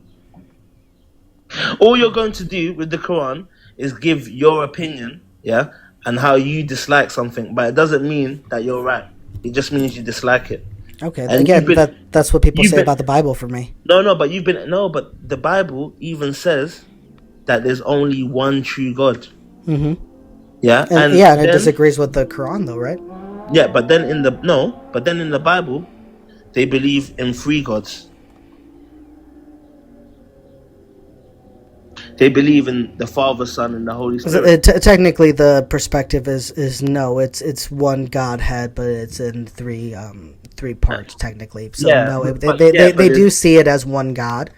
All you're going to do with the Quran is give your opinion, yeah, and how you dislike something, but it doesn't mean that you're right. It just means you dislike it. Okay, and again, that's what people say about the Bible for me. No, but the Bible even says that there's only one true God. Mm-hmm. Yeah, and it disagrees with the Quran, though, right? Yeah, but then in the Bible, they believe in 3 gods. They believe in the Father, Son, and the Holy Spirit. Technically, the perspective is no, it's one Godhead, but it's in 3 parts technically. So they do see it as one God.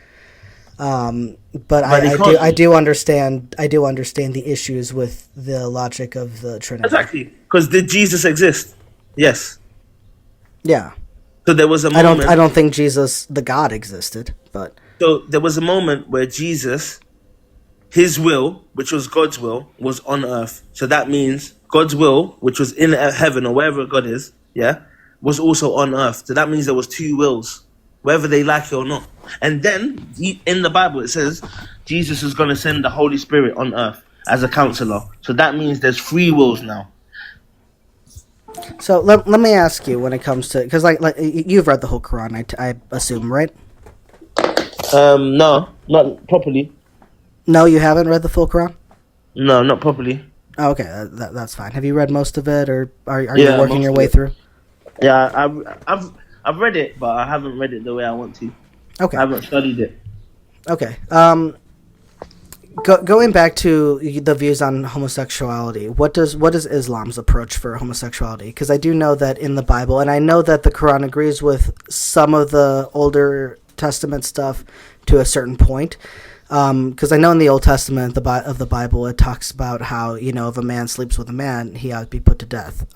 But I do understand the issues with the logic of the Trinity. Exactly, because did Jesus exist? Yes. Yeah. So there was a moment. I don't think Jesus, the God, existed, but so there was a moment where Jesus, his will, which was God's will, was on earth. So that means God's will, which was in heaven or wherever God is, yeah, was also on earth. So that means there was 2 wills, whether they like it or not. And then in the Bible it says Jesus is going to send the Holy Spirit on earth as a counselor. So that means there's 3 wills now. So let me ask you, when it comes to, because like you've read the whole Quran, I assume, right? No, not properly. No, you haven't read the full Quran? No, not properly. Oh, okay, that's fine. Have you read most of it, or are you Yeah, working most your of way it. through? Yeah, I've read it, but I haven't read it the way I want to. I Okay, haven't studied it. okay. Going back to the views on homosexuality, what is Islam's approach for homosexuality? Because I do know that in the Bible, and I know that the Quran agrees with some of the older Testament stuff to a certain point. Because I know in the Old Testament of the Bible, it talks about how, if a man sleeps with a man, he ought to be put to death.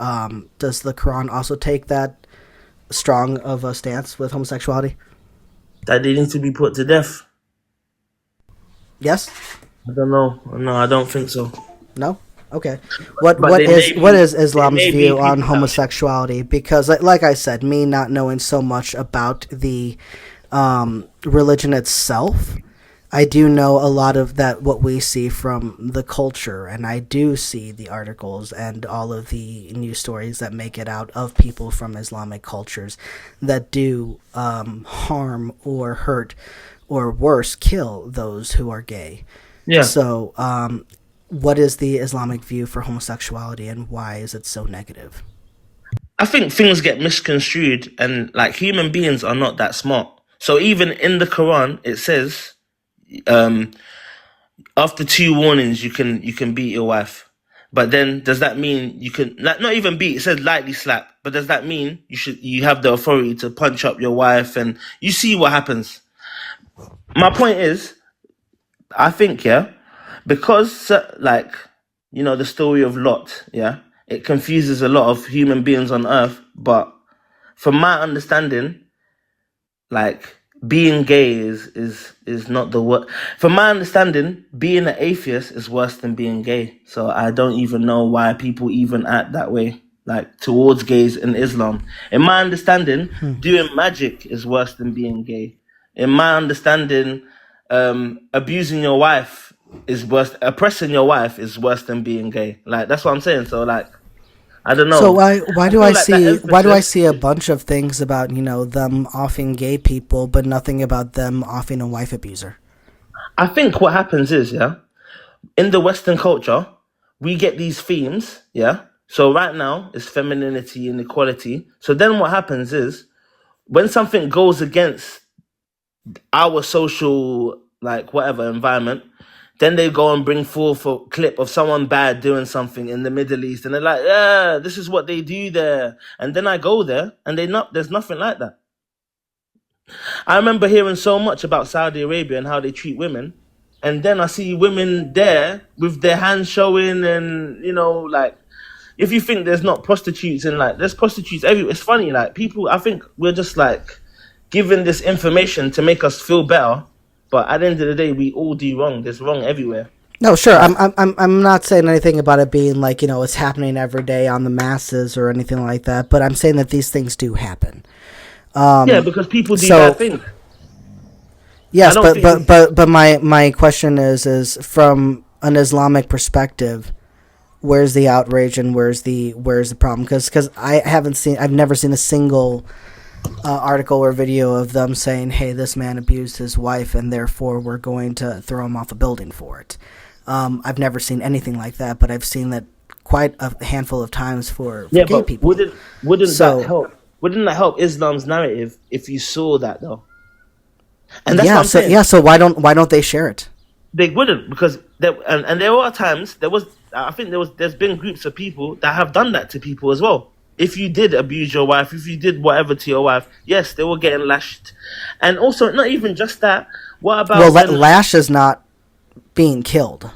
Does the Quran also take that strong of a stance with homosexuality? That they need to be put to death. Yes. I don't know. No, I don't think so. No? Okay. What But what they is may what be. is They Islam's may be view on people that. homosexuality? Because like I said, me not knowing so much about the religion itself, I do know a lot of that what we see from the culture, and I do see the articles and all of the news stories that make it out of people from Islamic cultures that do harm or hurt or worse, kill those who are gay. Yeah. So, what is the Islamic view for homosexuality, and why is it so negative? I think things get misconstrued, and like human beings are not that smart. So even in the Quran, it says, um, after two warnings, you can beat your wife. But then, does that mean you can like not even beat? It says lightly slap, but does that mean you have the authority to punch up your wife? And you see what happens. My point is, I think because like the story of Lot, it confuses a lot of human beings on Earth. But from my understanding, like being gay is not the word. From my understanding, being an atheist is worse than being gay. So I don't even know why people even act that way, like towards gays in Islam. In my understanding, doing magic is worse than being gay. In my understanding, abusing your wife is worse. Oppressing your wife is worse than being gay. Like that's what I'm saying. So like I don't So know. why I do feel I like that see why do I emphasis. see a bunch of things about them offing gay people, but nothing about them offing a wife abuser? I think what happens is in the Western culture, we get these themes, yeah. So right now it's femininity and equality. So then what happens is when something goes against our social like whatever environment, then they go and bring forth a clip of someone bad doing something in the Middle East, and they're like, yeah, this is what they do there. And then I go there, and there's nothing like that. I remember hearing so much about Saudi Arabia and how they treat women, and then I see women there with their hands showing, and like if you think there's not prostitutes and like there's prostitutes everywhere. It's funny, like people. I think we're just like given this information to make us feel better, but at the end of the day, we all do wrong. There's wrong everywhere. No, sure. Like I'm not saying anything about it being like it's happening every day on the masses or anything like that. But I'm saying that these things do happen. yeah, because people do bad So things. I yes, don't but think. my question is from an Islamic perspective, where's the outrage and where's the problem? Because I've never seen a single article or video of them saying, hey, this man abused his wife and therefore we're going to throw him off a building for it. I've never seen anything like that, but I've seen that quite a handful of times for Yeah, gay but people. wouldn't that So help? Wouldn't that help Islam's narrative if you saw that though? And that's what yeah, I'm saying. so why don't they share it? They wouldn't because and there are times there's been groups of people that have done that to people as well. If you did abuse your wife, if you did whatever to your wife, yes, they were getting lashed. And also, not even just that. What Well, about when? Lash is not being killed.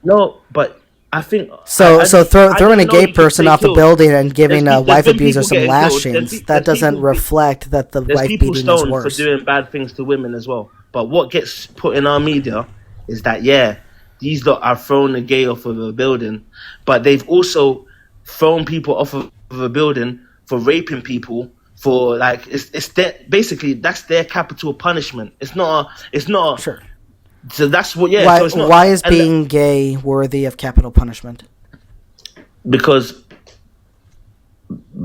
No, but I think So I throwing a didn't know gay you could person say off a killed. building and giving a There's wife been abuser people some getting killed. lashings, that doesn't reflect that the There's wife people beating is stoned for worse. doing bad things to women as well. But what gets put in our media is that these lot are throwing a gay off of a building, but they've also thrown people off of a building for raping people. For like, it's their, basically that's their capital punishment. It's not. Sure. So that's what. Why So it's not. why is And being gay worthy of capital punishment?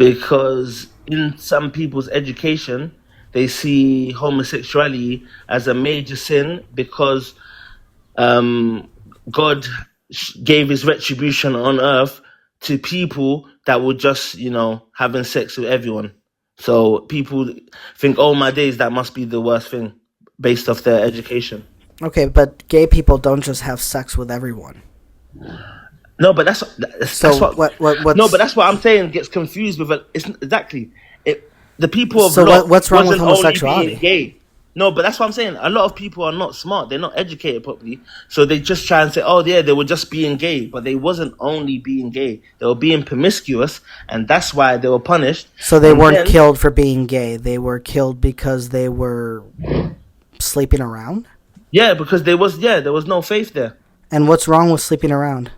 because in some people's education they see homosexuality as a major sin because God gave his retribution on earth to people that were just, having sex with everyone. So people think, oh my days, that must be the worst thing based off their education. but gay people don't just have sex with everyone. No, but that's So what. what's No, but that's what I'm saying. Gets confused with it. It's exactly it. The people of So Lot what's wrong with wasn't only homosexuality? being gay. No, but that's what I'm saying. A lot of people are not smart. They're not educated properly. So they just try and say, oh, yeah, they were just being gay. But they wasn't only being gay. They were being promiscuous. And that's why they were punished. So they And weren't then- killed for being gay. They were killed because they were sleeping around? Yeah, because there was no faith there. And what's wrong with sleeping around?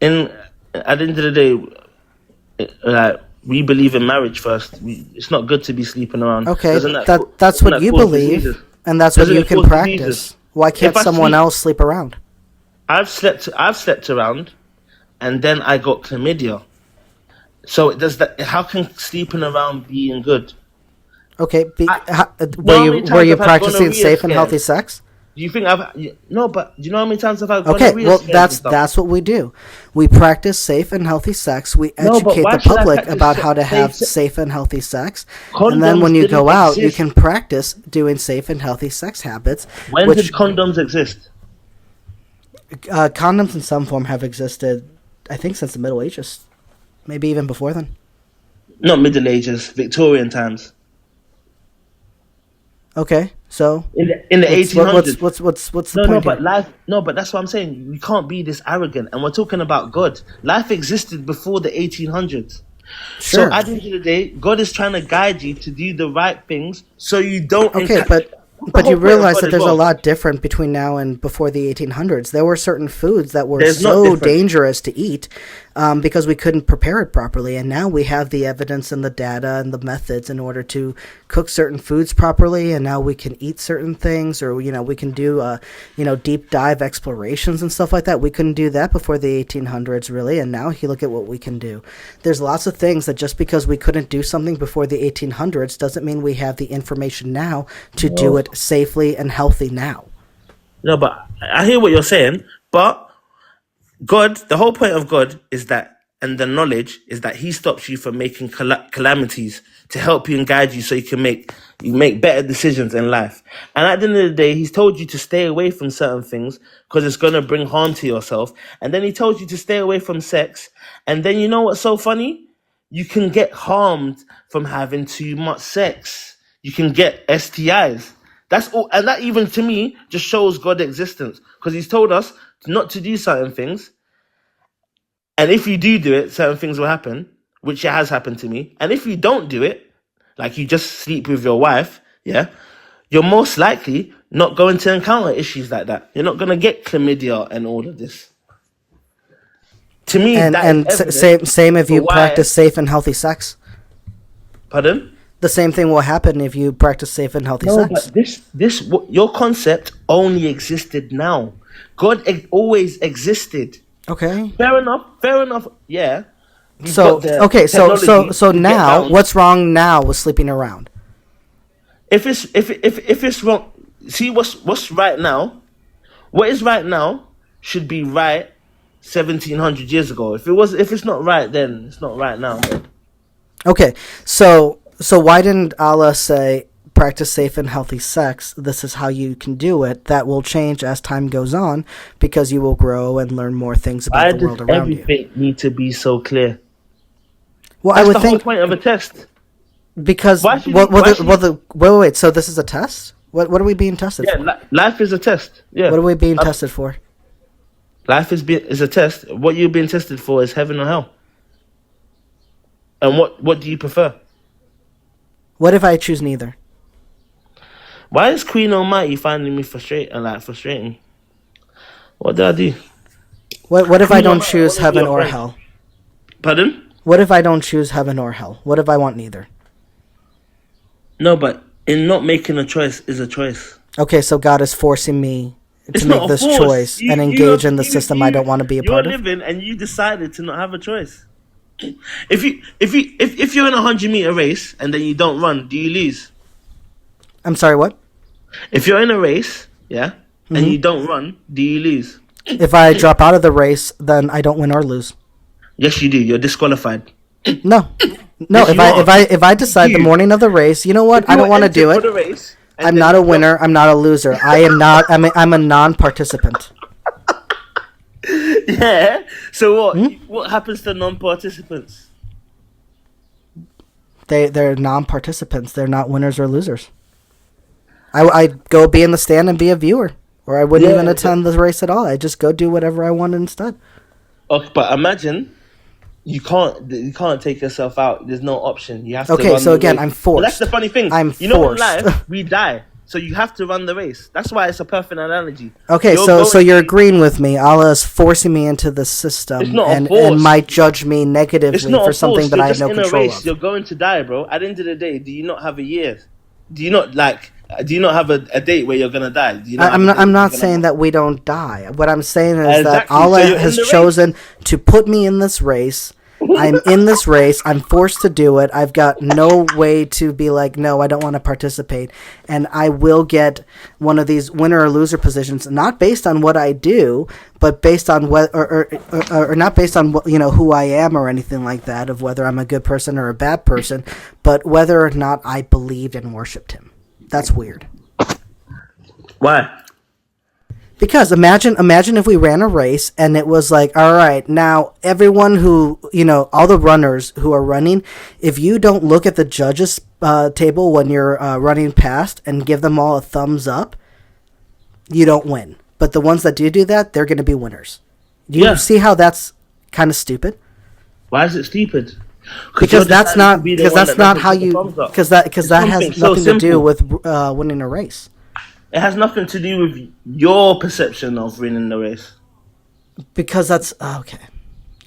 And at the end of the day, we believe in marriage first. It's not good to be sleeping around. Okay, Doesn't that's doesn't what that you cause believe, diseases? and that's what Doesn't you it can cause practice. diseases? Why can't If I someone sleep- else sleep around? I've slept around, and then I got chlamydia. So does that? How can sleeping around being good? Okay, how were many you times I've had practicing gonorrhea safe and scares? healthy sex? Do you think no? But do you know how many times I've had Okay, gonorrhea well scares and stuff? that's what we do. We practice safe and healthy sex. We No, but educate why the should I public practice about how to have safe- safe and healthy sex, and then Condoms when you didn't go out, you exist. can practice doing safe and healthy sex habits. When which did condoms exist? condoms in some form have existed, I think, since the Middle Ages, maybe even before then. Not Middle Ages, Victorian times. Okay, so In the 1800s. what's the No, point but here? life. No, but that's what I'm saying. We can't be this arrogant, and we're talking about God. Life existed before the 1800s. Sure. So at the end of the day, God is trying to guide you to do the right things, so you don't. Okay, but you realize that there's a lot different between now and before the 1800s. There were certain foods that were There's no so difference. dangerous to eat because we couldn't prepare it properly, and now we have the evidence and the data and the methods in order to cook certain foods properly, and now we can eat certain things, or we can do deep dive explorations and stuff like that. We couldn't do that before the 1800s, really, and now you look at what we can do. There's lots of things that just because we couldn't do something before the 1800s doesn't mean we have the information now to do it safely and healthy now. No, but I hear what you're saying, but God, the whole point of God is that, and the knowledge is that He stops you from making calamities to help you and guide you, so you make better decisions in life. And at the end of the day, He's told you to stay away from certain things because it's going to bring harm to yourself. And then He told you to stay away from sex. And then you know what's so funny? You can get harmed from having too much sex. You can get STIs. That's all, and that even to me just shows God's existence, because He's told us not to do certain things, and if you do it, certain things will happen, which it has happened to me. And if you don't do it, like you just sleep with your wife, yeah, you're most likely not going to encounter issues like that. You're not going to get chlamydia and all of this. To me, And that and is same if you for why- practice safe and healthy sex. Pardon? The same thing will happen if you practice safe and healthy No, sex. but your concept only existed now. God always existed. Okay. Fair enough. Yeah. You've So got the okay, so technology to get now, down. what's wrong now with sleeping around? If it's wrong, see what's right now. What is right now should be right 1700 years ago. If it's not right, then it's not right now. Okay, so why didn't Allah say practice safe and healthy sex? This is how you can do it. That will change as time goes on because you will grow and learn more things Why about the world does around you. everything need to be so clear? Well, That's I would the whole think point of a test. because Why should wait. So this is a test. What are we being tested Yeah, for? life is a test. Yeah. What are we being tested for? Life is a test. What you're being tested for is heaven or hell. And what do you prefer? What if I choose neither? Why is Queen Almighty finding me frustrating? What did I do? What if I Queen don't Almighty, choose I wanna be heaven your or friend. hell? Pardon? What if I don't choose heaven or hell? What if I want neither? No, but in not making a choice is a choice. Okay, so God is forcing me It's to not make a this force. choice and engage in the system I don't want to be a part You're of. living and you decided to not have a choice. If you're in a 100-meter race and then you don't run, do you lose? I'm sorry, what? If you're in a race, yeah, and you don't run, do you lose? If I drop out of the race, then I don't win or lose. Yes, you do. You're disqualified. No, no. Yes, If I decide the morning of the race, you know what? I don't want to do it. I'm not a winner. I'm not a loser. I am not. I'm a non-participant. Yeah. So what? What happens to non-participants? They're non-participants. They're not winners or losers. I'd go be in the stand and be a viewer, or I wouldn't even attend the race at all. I just go do whatever I want instead. Okay, but imagine you can't take yourself out. There's no option. You have to. Okay, run so the again, race. I'm forced. But that's the funny thing. I'm you know, forced. in life we die, so you have to run the race. That's why it's a perfect analogy. Okay, so you're agreeing with me. Allah is forcing me into the system and might judge me negatively for something that I have no control of. You're going to die, bro. At the end of the day, do you not have a year? Do you not have a date where you're gonna die? I'm not saying that we don't die. What I'm saying is that Allah has chosen to put me in this race. I'm in this race. I'm forced to do it. I've got no way to be like, no, I don't want to participate. And I will get one of these winner or loser positions, not based on what I do, but based on what, or not based on what, who I am or anything like that, of whether I'm a good person or a bad person, but whether or not I believed and worshipped him. That's weird. Why? Because imagine if we ran a race and it was like, all right, now everyone who, all the runners who are running, if you don't look at the judges table when you're running past and give them all a thumbs up, you don't win. But the ones that do that, they're going to be winners. Do you see how that's kind of stupid? Why is it stupid? Because that's not how you, because that has nothing to do with winning a race. It has nothing to do with your perception of winning the race. Because that's okay.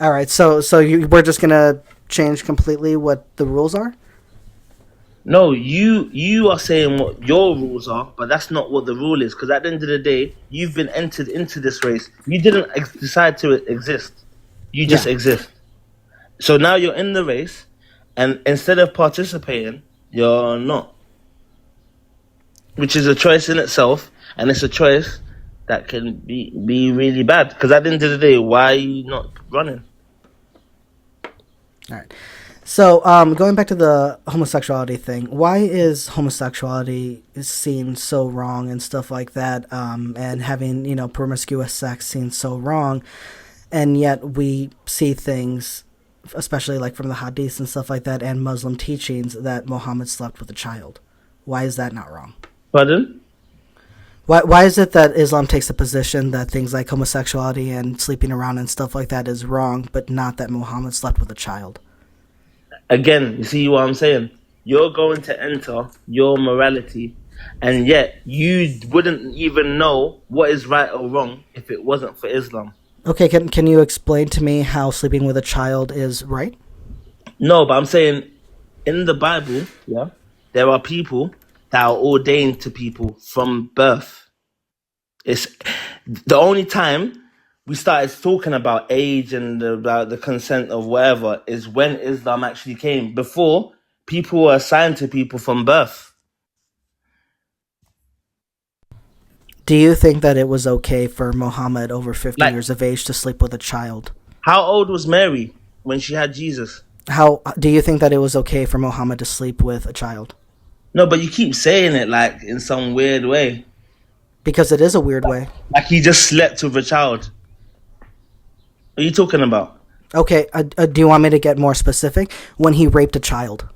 All right, so we're just gonna change completely what the rules are. No, you are saying what your rules are, but that's not what the rule is. Because at the end of the day, you've been entered into this race. You didn't decide to exist. You just exist. So now you're in the race, and instead of participating, you're not. Which is a choice in itself, and it's a choice that can be really bad. Because at the end of the day, why are you not running? All right. So going back to the homosexuality thing, why is homosexuality seen so wrong and stuff like that, and having promiscuous sex seen so wrong, and yet we see things, especially like from the hadiths and stuff like that, and Muslim teachings, that Muhammad slept with a child? Why is that not wrong? Pardon? Why is it that Islam takes the position that things like homosexuality and sleeping around and stuff like that is wrong, but not that Muhammad slept with a child? Again, you see what I'm saying? You're going to enter your morality, and yet you wouldn't even know what is right or wrong if it wasn't for Islam. Okay, can you explain to me how sleeping with a child is right? No, but I'm saying in the Bible, there are people that are ordained to people from birth. It's the only time we started talking about age and about the consent of whatever is when Islam actually came. Before, people were assigned to people from birth. Do you think that it was okay for Muhammad over 50 years of age to sleep with a child? How old was Mary when she had Jesus? How do you think that it was okay for Muhammad to sleep with a child? No, but you keep saying it like in some weird way. Because it is a weird way. Like he just slept with a child. What are you talking about? Okay, do you want me to get more specific? When he raped a child.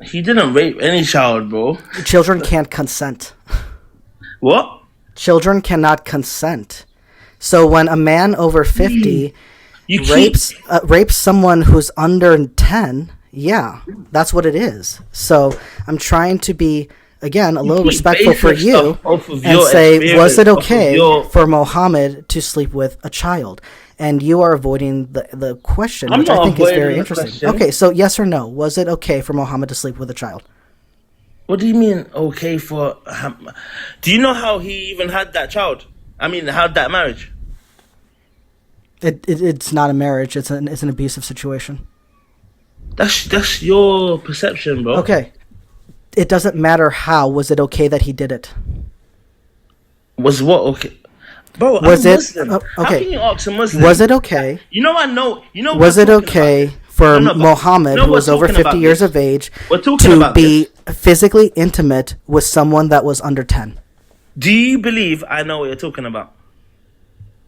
He didn't rape any child, bro. Children can't consent. What? Children cannot consent. So when a man over 50 rapes someone who's under 10, yeah, that's what it is. So I'm trying to be, again, a little respectful for you and say, was it okay for Muhammad to sleep with a child? And you are avoiding the question, which I think is very interesting. Okay, so yes or no, was it okay for Muhammad to sleep with a child? What do you mean okay for... Do you know how he even had that child? I mean, had that marriage? It's not a marriage. It's an abusive situation. That's your perception, bro. Okay. It doesn't matter how. Was it okay that he did it? Was what okay? Bro, Was I'm it Muslim. How okay? can you ask a Muslim? Was it okay? You know, I know. You know, Was we're it talking okay about this. for No, but Muhammad, you know who we're was over talking 50 about years this. of age, We're talking to about be this. physically intimate with someone that was under 10? Do you believe I know what you're talking about?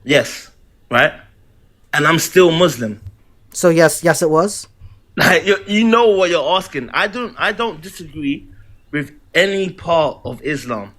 Yes, right? And I'm still Muslim. So yes, it was. Like you know what you're asking. I don't disagree with any part of Islam.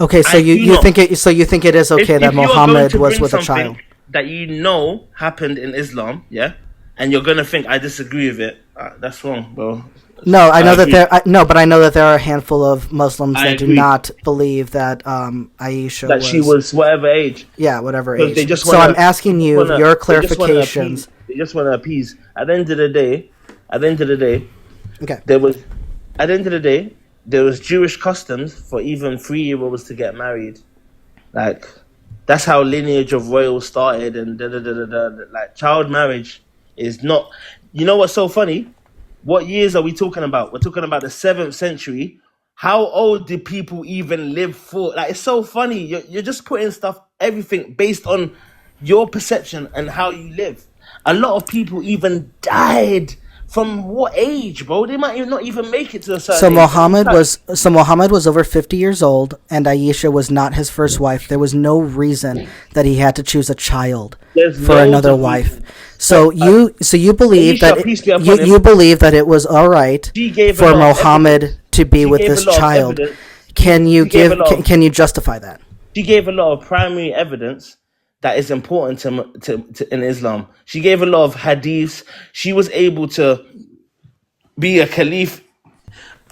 Okay, so I you, do you not. think it so you think it is okay that If you are going Muhammad to was bring with a something child? that you know happened in Islam, yeah, and you're gonna think I disagree with it, that's wrong, bro. No, I know that agree. but I know that there are a handful of Muslims I that do agree not believe that Aisha that was, she was whatever age. yeah, whatever Because they age. just So wanna, I'm asking you wanna your they just wanna clarifications. appease. They just want to appease. At the end of the day, Okay. there was at the end of the day there was Jewish customs for even 3-year-olds to get married. Like that's how lineage of royals started, and da da da da da. Like child marriage is not. You know what's so funny? What years are we talking about? We're talking about the 7th century. How old did people even live for? Like it's so funny. You're just putting stuff, everything based on your perception and how you live. A lot of people even died from what age, bro? They might not even make it to a certain age. Muhammad was over 50 years old, and Aisha was not his first wife. There was no reason that he had to choose a child for another wife. So you believe Aisha, peace be that upon him, you believe that it was all right she gave a for lot of Muhammad evidence. to be She with gave this a lot of child. evidence. Can you She gave a lot of- can you justify that? She gave a lot of primary evidence that is important to in Islam. She gave a lot of hadiths. She was able to be a caliph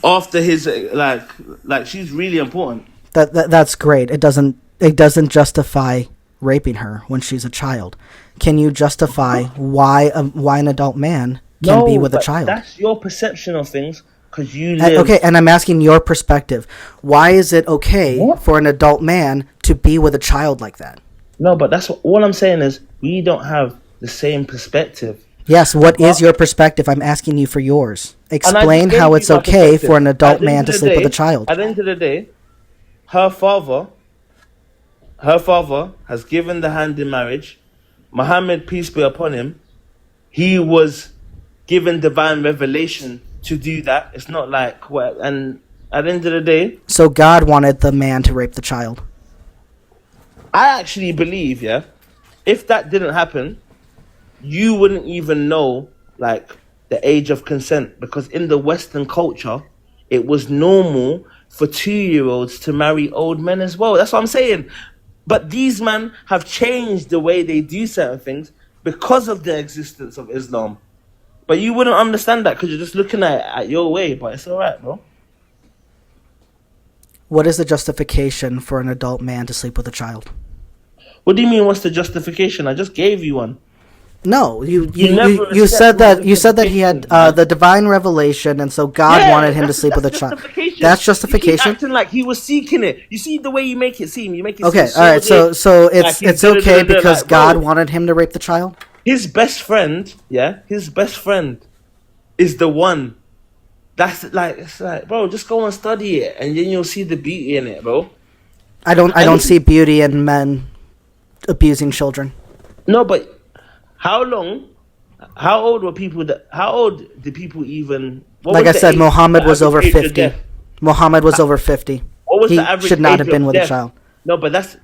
after his like she's really important. That's great. It doesn't justify raping her when she's a child. Can you justify why an adult man can be with a child? That's your perception of things because you live. Okay, and I'm asking your perspective. Why is it okay for an adult man to be with a child like that? No, but that's all I'm saying is we don't have the same perspective. Yes, what is your perspective? I'm asking you for yours. Explain how it's okay for an adult man to sleep with a child. At the end of the day, her father has given the hand in marriage. Muhammad, peace be upon him, he was given divine revelation to do that. It's not like what. And at the end of the day, so God wanted the man to rape the child. I actually believe, yeah, if that didn't happen, you wouldn't even know like the age of consent, because in the Western culture, it was normal for 2-year-olds to marry old men as well. That's what I'm saying. But these men have changed the way they do certain things because of the existence of Islam. But you wouldn't understand that because you're just looking at your way. But it's all right, bro. What is the justification for an adult man to sleep with a child? What do you mean? What's the justification? I just gave you one. No, you said that he had the divine revelation, and so God wanted him to sleep with a child. That's justification. You keep acting like he was seeking it. You see the way you make it seem. You make it okay. seem All right. So it's okay because like, God wanted him to rape the child. His best friend, is the one. That's like, it's like, bro, just go and study it, and then you'll see the beauty in it, bro. I don't see beauty in men abusing children. No, but how old were people how old did people even... Like I said, Muhammad was over 50. Muhammad was over 50. What was he the average should not age have been of with death? a child. No, but that's...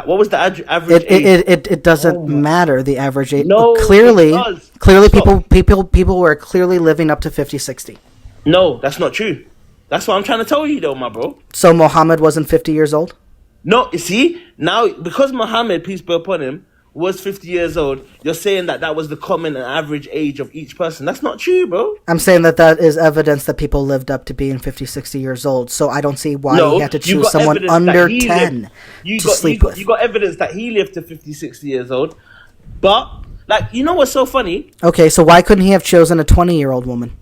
What was the average age? It doesn't matter the average age. No, clearly it does. people were clearly living up to 50, 60. No, that's not true. That's what I'm trying to tell you though, my bro. So Muhammad wasn't 50 years old? No, you see? Now, because Muhammad, peace be upon him, was 50 years old, you're saying that was the common and average age of each person. That's not true, bro. I'm saying that is evidence that people lived up to being 50, 60 years old. So I don't see why he had to choose someone under 10 to sleep with. You got evidence that he lived to 50, 60 years old. But, like, you know what's so funny? Okay, so why couldn't he have chosen a 20-year-old woman?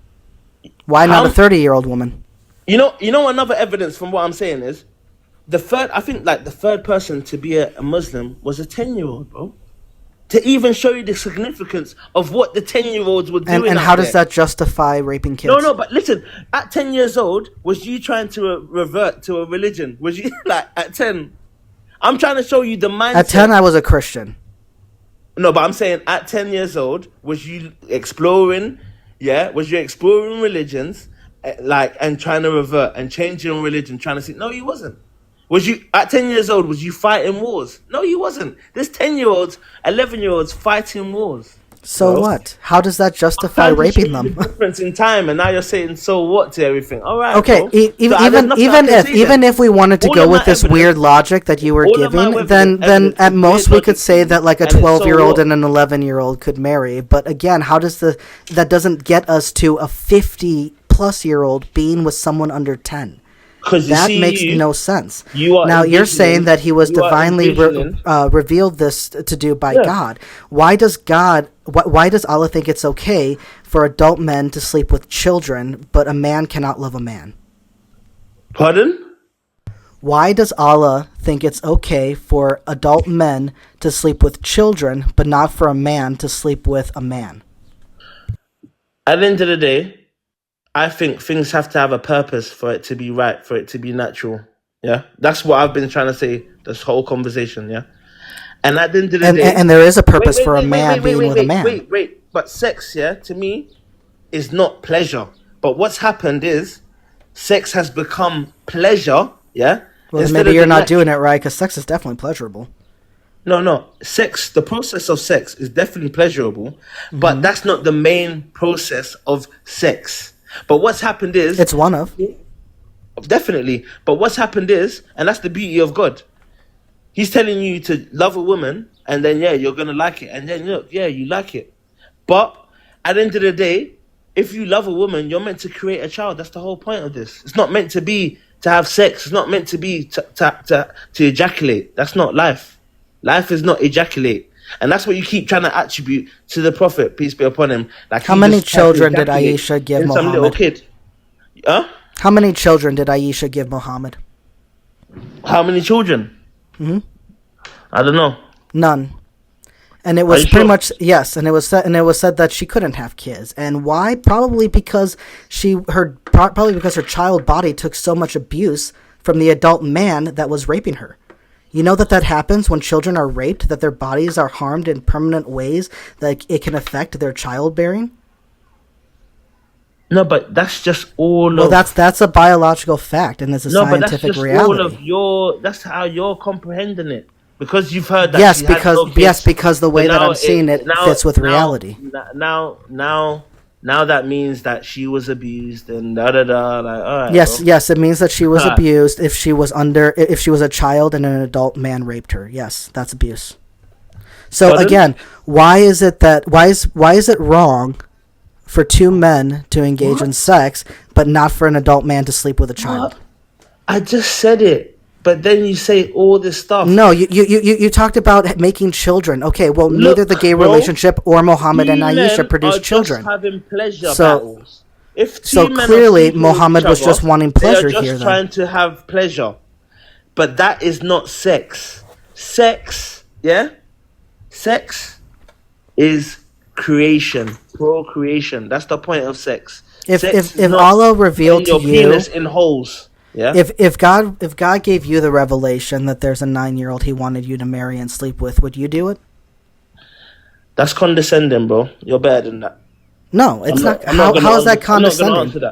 Why not a 30-year-old woman? You know another evidence from what I'm saying is, the third person to be a Muslim was a 10-year-old, bro. To even show you the significance of what the 10-year-olds were doing. And how does that justify raping kids? No, but listen, at 10 years old, was you trying to revert to a religion? Was you, like, at 10? I'm trying to show you the mindset. At 10, I was a Christian. No, but I'm saying at 10 years old, was you exploring? Yeah, was you exploring religions, and trying to revert and changing religion, trying to see? No, you wasn't. Was you at 10 years old? Was you fighting wars? No, you wasn't. There's 10-year-olds, 11-year-olds fighting wars. So bro. What? How does that justify raping them? The difference in time, and now you're saying so what to everything. All right. Okay, bro. even if we wanted to go with this weird logic that you were giving, then at most we could say that like a 12-year-old and an 11-year-old could marry. But again, that doesn't get us to a 50-plus-year-old being with someone under 10. That makes no sense. You're saying that he was divinely revealed this to do by God. Why does Allah think it's okay for adult men to sleep with children, but a man cannot love a man? Pardon? Why does Allah think it's okay for adult men to sleep with children, but not for a man to sleep with a man? At the end of the day, I think things have to have a purpose for it to be right, for it to be natural. Yeah, that's what I've been trying to say this whole conversation. Yeah, and at the end of the day, and there is a purpose for a man being with a man. Wait, but sex, yeah, to me, is not pleasure. But what's happened is, sex has become pleasure. Yeah. Well, then maybe you're not doing it right, because sex is definitely pleasurable. No. Sex, the process of sex is definitely pleasurable, but that's not the main process of sex. But what's happened is... It's one of. Definitely. But what's happened is, and that's the beauty of God, he's telling you to love a woman, and then, you're going to like it. And then, look, you like it. But at the end of the day, if you love a woman, you're meant to create a child. That's the whole point of this. It's not meant to be to have sex. It's not meant to be to ejaculate. That's not life. Life is not ejaculate. And that's what you keep trying to attribute to the Prophet, peace be upon him. Like, how many children did Aisha give Muhammad? Some little kid. Huh? How many children did Aisha give Muhammad? How many children? Mm-hmm. I don't know. None. And it was pretty much yes, and it was said that she couldn't have kids. And why? Probably because her child body took so much abuse from the adult man that was raping her. You know that happens when children are raped, that their bodies are harmed in permanent ways, that it can affect their childbearing? No, but that's just all Well, that's a biological fact, and it's a scientific reality. That's how you're comprehending it. Because you've heard that. Because the way that I'm seeing it fits with reality. Now that means that she was abused and da da da. Like, all right. Yes, it means that she was abused if she was a child and an adult man raped her. Yes, that's abuse. So again, why is it wrong for two men to engage in sex, but not for an adult man to sleep with a child? I just said it. But then you say all this stuff. No, you talked about making children. Okay, well, neither the gay relationship or Muhammad and Aisha produced children. Just having pleasure battles. So clearly, Muhammad was just wanting pleasure here. They are just trying to have pleasure, but that is not sex. Sex is creation, procreation. That's the point of sex. If Allah revealed to you your penis in holes. Yeah. If God gave you the revelation that there's a 9-year-old he wanted you to marry and sleep with, would you do it? That's condescending, bro. You're better than that. No, it's not. How is that condescending?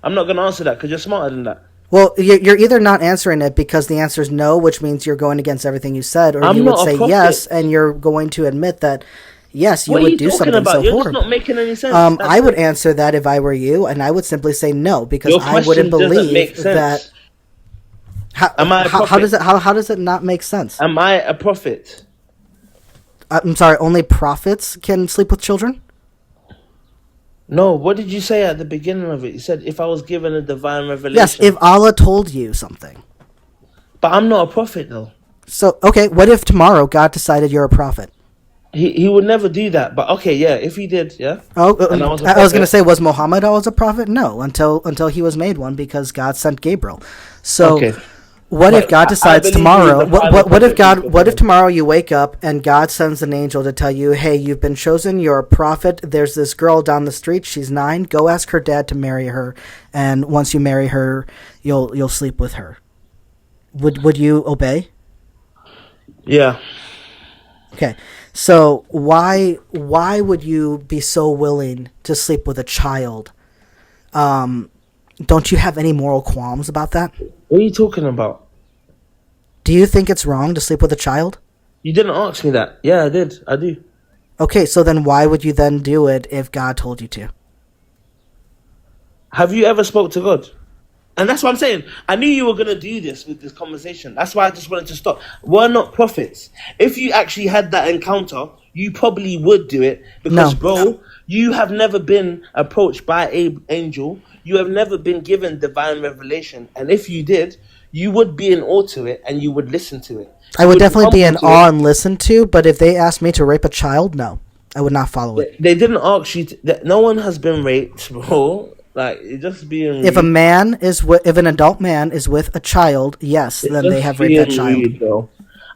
I'm not going to answer that because you're smarter than that. Well, you're either not answering it because the answer is no, which means you're going against everything you said, or you would say yes, and you're going to admit that yes, you would do something so horrible. You're just not making any sense. I would answer that if I were you, and I would simply say no, because I wouldn't believe that. How does it not make sense? Am I a prophet? I'm sorry, only prophets can sleep with children? No, what did you say at the beginning of it? You said if I was given a divine revelation. Yes, if Allah told you something. But I'm not a prophet, though. So, okay, what if tomorrow God decided you're a prophet? He would never do that, but okay, yeah, if he did, yeah. Oh, I was going to say, was Muhammad always a prophet? No, until he was made one, because God sent Gabriel. So, okay. What if God decides tomorrow? What if tomorrow you wake up and God sends an angel to tell you, "Hey, you've been chosen. You're a prophet. There's this girl down the street. She's 9. Go ask her dad to marry her, and once you marry her, you'll sleep with her." Would you obey? Yeah. Okay, so why would you be so willing to sleep with a child? Don't you have any moral qualms about that? What are you talking about? Do you think it's wrong to sleep with a child? You didn't ask me that. Yeah, I did. I do. Okay, so then why would you then do it if God told you to? Have you ever spoke to God? And that's what I'm saying. I knew you were going to do this with this conversation. That's why I just wanted to stop. We're not prophets. If you actually had that encounter, you probably would do it. Because, bro, you have never been approached by an angel. You have never been given divine revelation. And if you did, you would be in awe to it and you would listen to it. I would definitely be in awe and listen to, but if they asked me to rape a child, no. I would not follow it. They didn't ask you to, no one has been raped, bro. Like, it's just being if an adult man is with a child, yes, then they have raped that child. Bro.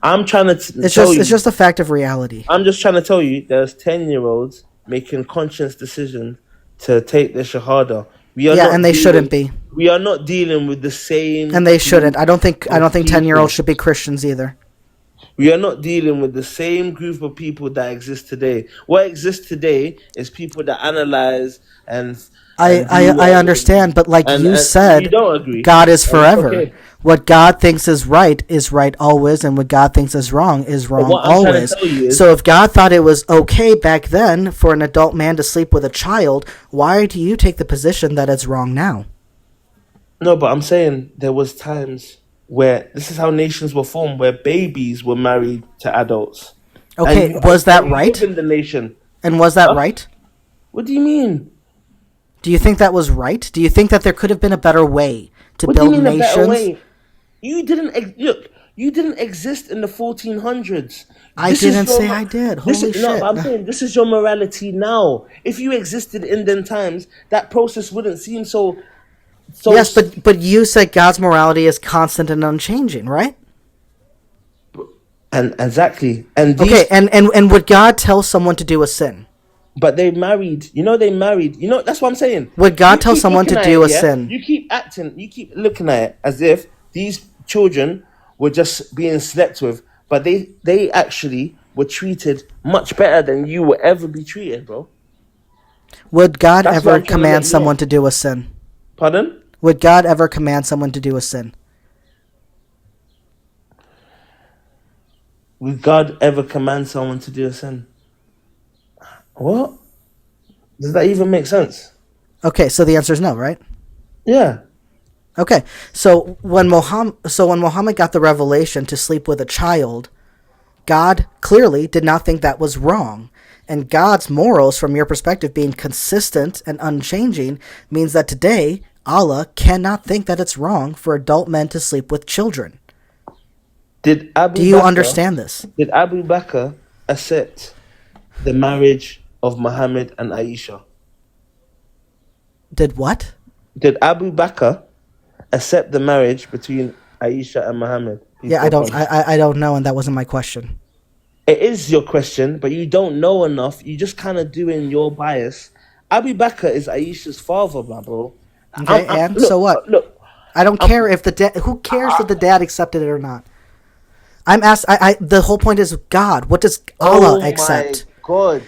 I'm trying to it's just a fact of reality. I'm just trying to tell you there's 10-year-olds making conscious decisions to take the shahada. And they shouldn't be. We are not dealing with the same. And they shouldn't. I don't think 10-year-olds should be Christians either. We are not dealing with the same group of people that exist today. What exists today is people that analyze and I understand, but like you said, you don't agree. God is forever. Okay. What God thinks is right always, and what God thinks is wrong always. So if God thought it was okay back then for an adult man to sleep with a child, why do you take the position that it's wrong now? No, but I'm saying there was times where this is how nations were formed, where babies were married to adults. Okay, was that right? In the nation. And was that right? What do you mean? Do you think that was right? Do you think that there could have been a better way to build nations? A better way? You didn't exist in the 1400s. I didn't say I did. Holy shit. No, I'm saying this is your morality now. If you existed in them times, that process wouldn't seem so. Yes, but you said God's morality is constant and unchanging, right? And exactly. And would God tell someone to do a sin? But they married. They married. That's what I'm saying. Would God tell someone to do a sin? You keep looking at it as if these children were just being slept with, but they actually were treated much better than you will ever be treated, bro. Would God ever command someone to do a sin? Pardon? Would God ever command someone to do a sin? Would God ever command someone to do a sin? What? Does that even make sense? Okay, so the answer is no, right? Yeah. Okay, so when Muhammad got the revelation to sleep with a child, God clearly did not think that was wrong. And God's morals, from your perspective, being consistent and unchanging, means that today, Allah cannot think that it's wrong for adult men to sleep with children. Do you understand this? Did Abu Bakr accept the marriage of Mohammad and Aisha? Did what? Did Abu Bakr accept the marriage between Aisha and Mohammed? Yeah, I don't know, and that wasn't my question. It is your question, but you don't know enough. You just kind of doing your bias. Abu Bakr is Aisha's father, my bro. Okay, so what? Look, I don't care if the dad. Who cares if the dad accepted it or not? I'm asked. The whole point is God. What does Allah accept? God.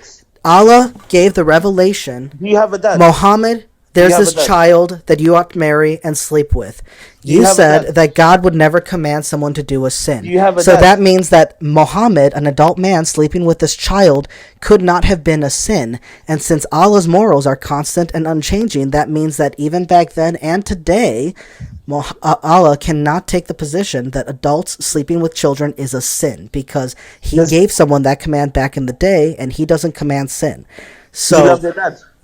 Allah gave the revelation. Do you have a dad? Muhammad, there's this child that you ought to marry and sleep with. You said that God would never command someone to do a sin. So that means that Muhammad, an adult man sleeping with this child, could not have been a sin. And since Allah's morals are constant and unchanging, that means that even back then and today, Allah cannot take the position that adults sleeping with children is a sin, because he gave someone that command back in the day, and he doesn't command sin. So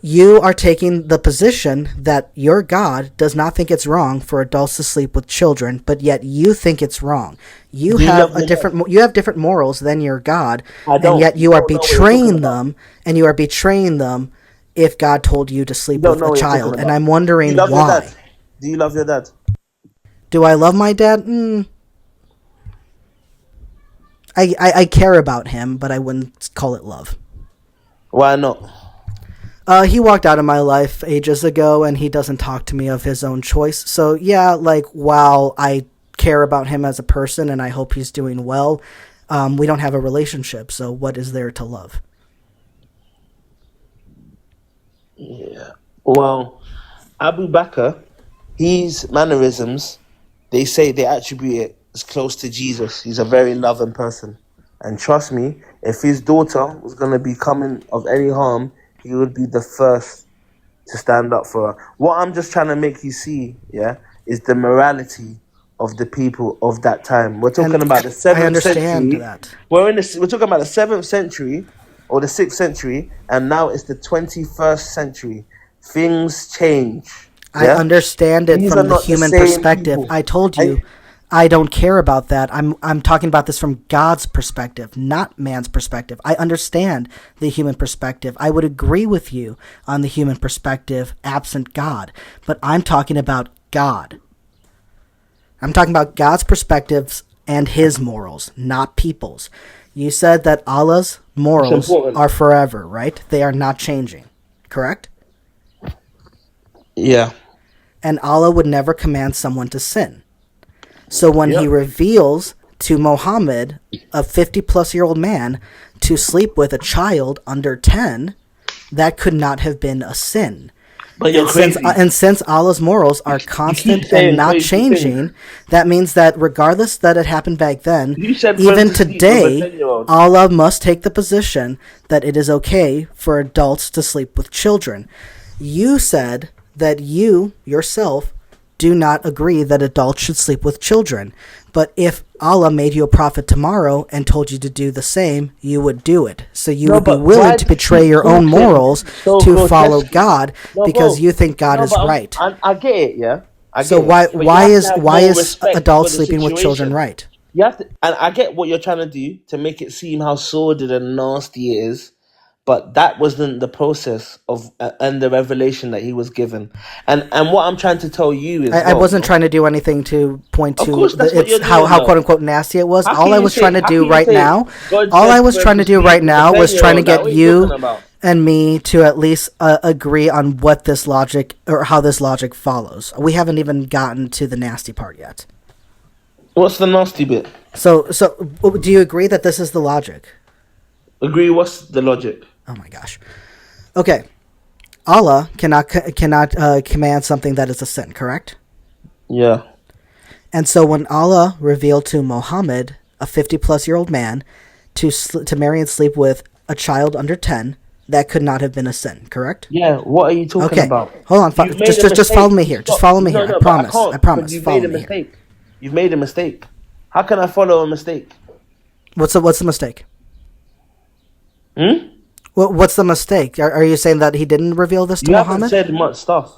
you are taking the position that your God does not think it's wrong for adults to sleep with children, but yet you think it's wrong. You have different morals than your God, and yet you are betraying them, and you are betraying them if God told you to sleep with a child. And I'm wondering why. Do you love your dad? Do I love my dad? I care about him, but I wouldn't call it love. Why not? He walked out of my life ages ago, and he doesn't talk to me of his own choice. So yeah, while I care about him as a person, and I hope he's doing well, we don't have a relationship. So what is there to love? Yeah. Well, Abu Bakr, his mannerisms, they say they attribute it as close to Jesus. He's a very loving person. And trust me, if his daughter was going to be coming of any harm, he would be the first to stand up for her. What I'm just trying to make you see, yeah, is the morality of the people of that time. We're talking about the 7th I understand century. that. We're talking about the 7th century or the 6th century, and now it's the 21st century. Things change. I Yeah? understand it These are from the not the human same perspective. people. I told you, I don't care about that. I'm talking about this from God's perspective, not man's perspective. I understand the human perspective. I would agree with you on the human perspective absent God, but I'm talking about God. I'm talking about God's perspectives and his morals, not people's. You said that Allah's morals are forever, right? They are not changing, correct? Yeah. And Allah would never command someone to sin. So when he reveals to Muhammad, a 50-plus-year-old man, to sleep with a child under 10, that could not have been a sin. But you're crazy. Since Allah's morals are constant and not changing, that means that regardless that it happened back then, even today, Allah must take the position that it is okay for adults to sleep with children. You said that you, yourself, do not agree that adults should sleep with children. But if Allah made you a prophet tomorrow and told you to do the same, you would do it. So you would be willing to betray your own morals to follow God because you think God is right. I get it, yeah. So why is adults sleeping with children right? You have to, and I get what you're trying to do to make it seem how sordid and nasty it is. But that wasn't the process of and the revelation that he was given, and what I'm trying to tell you is I wasn't trying to do anything to point to how quote unquote nasty it was. All I was trying to do right now was trying to get you and me to at least agree on what this logic or how this logic follows. We haven't even gotten to the nasty part yet. What's the nasty bit? So do you agree that this is the logic? Agree. What's the logic? Oh my gosh. Okay. Allah cannot command something that is a sin, correct? Yeah. And so when Allah revealed to Muhammad, a 50-plus-year-old man, to marry and sleep with a child under 10, that could not have been a sin, correct? Yeah. What are you talking about? Hold on. Just follow me here. Just follow me here. I promise. I promise. You've made a mistake. You've made a mistake. How can I follow a mistake? What's the mistake? Hmm? What's the mistake? Are you saying that he didn't reveal this to Muhammad? You haven't said much stuff.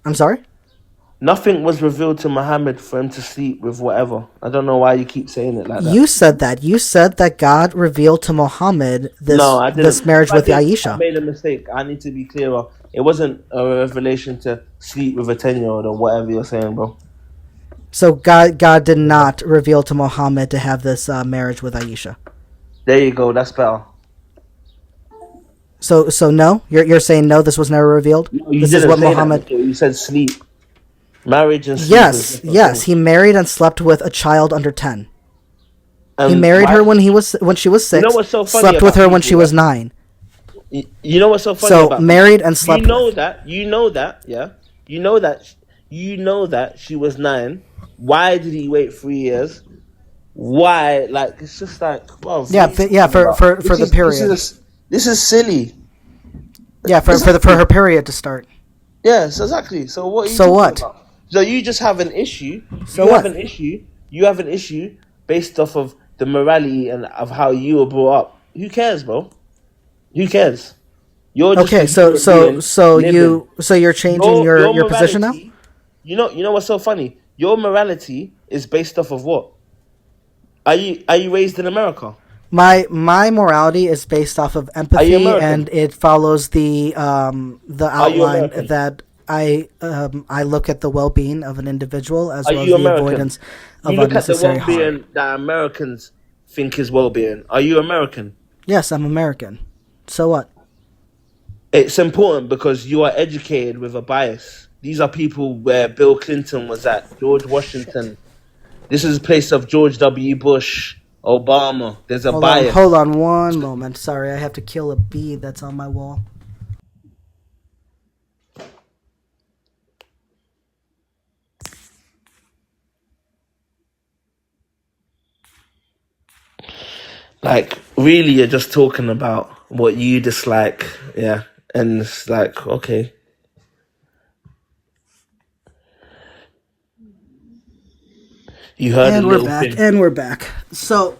I'm sorry? Nothing was revealed to Muhammad for him to sleep with whatever. I don't know why you keep saying it like that. You said that. You said that God revealed to Muhammad this marriage with Aisha. I made a mistake. I need to be clearer. It wasn't a revelation to sleep with a 10-year-old or whatever you're saying, bro. So God did not reveal to Muhammad to have this marriage with Aisha. There you go. That's better. So no, you're saying no. This was never revealed. No, you this didn't is what say Muhammad. That. You said sleep, marriage, and sleep. Yes. He married and slept with a child under 10. He married her when she was 6. You know what's so funny? Slept with her when she was 9. You know what's so funny? So married and slept. You know that. Yeah. You know that she was 9. Why did he wait 3 years? Why? Like, it's just like, well, for the period. This is silly. Yeah, for her period to start. Yes, exactly. So what? Are you so what? About? So you just have an issue. You have an issue based off of the morality and of how you were brought up. Who cares, bro? Who cares? You're just you're changing your position now. You know what's so funny? Your morality is based off of what? Are you raised in America? My morality is based off of empathy, and it follows the outline that I look at the well-being of an individual as well as the avoidance of unnecessary harm. You look at the well-being that Americans think is well-being. Are you American? Yes, I'm American. So what? It's important because you are educated with a bias. These are people where Bill Clinton was at, George Washington. This is a place of George W. Bush, Obama. There's a bias. Hold on one moment. Sorry, I have to kill a bee that's on my wall. Like, really, you're just talking about what you dislike, yeah? And it's like, okay. You heard And a we're little back. thing. And we're back. So,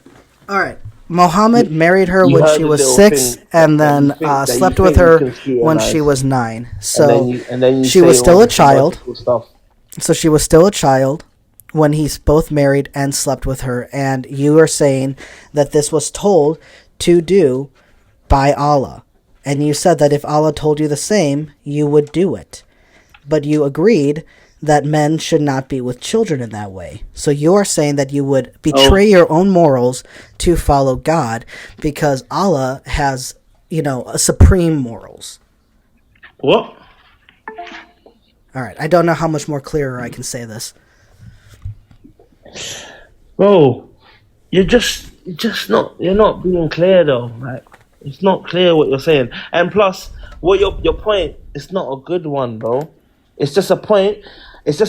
all right. Muhammad married her You when heard she a was little 6, thing and that you then think- that you slept with think you her can when she scrutinize. was 9. So And then you she say was still all a this child. logical stuff. So she was still a child when he's both married and slept with her. And you are saying that this was told to do by Allah. And you said that if Allah told you the same, you would do it. But you agreed that men should not be with children in that way. So you're saying that you would betray your own morals to follow God because Allah has, a supreme morals. What? All right. I don't know how much more clearer I can say this. Bro, you're not being clear though. Like, it's not clear what you're saying. And plus, what your point is not a good one, bro. It's just a point. Just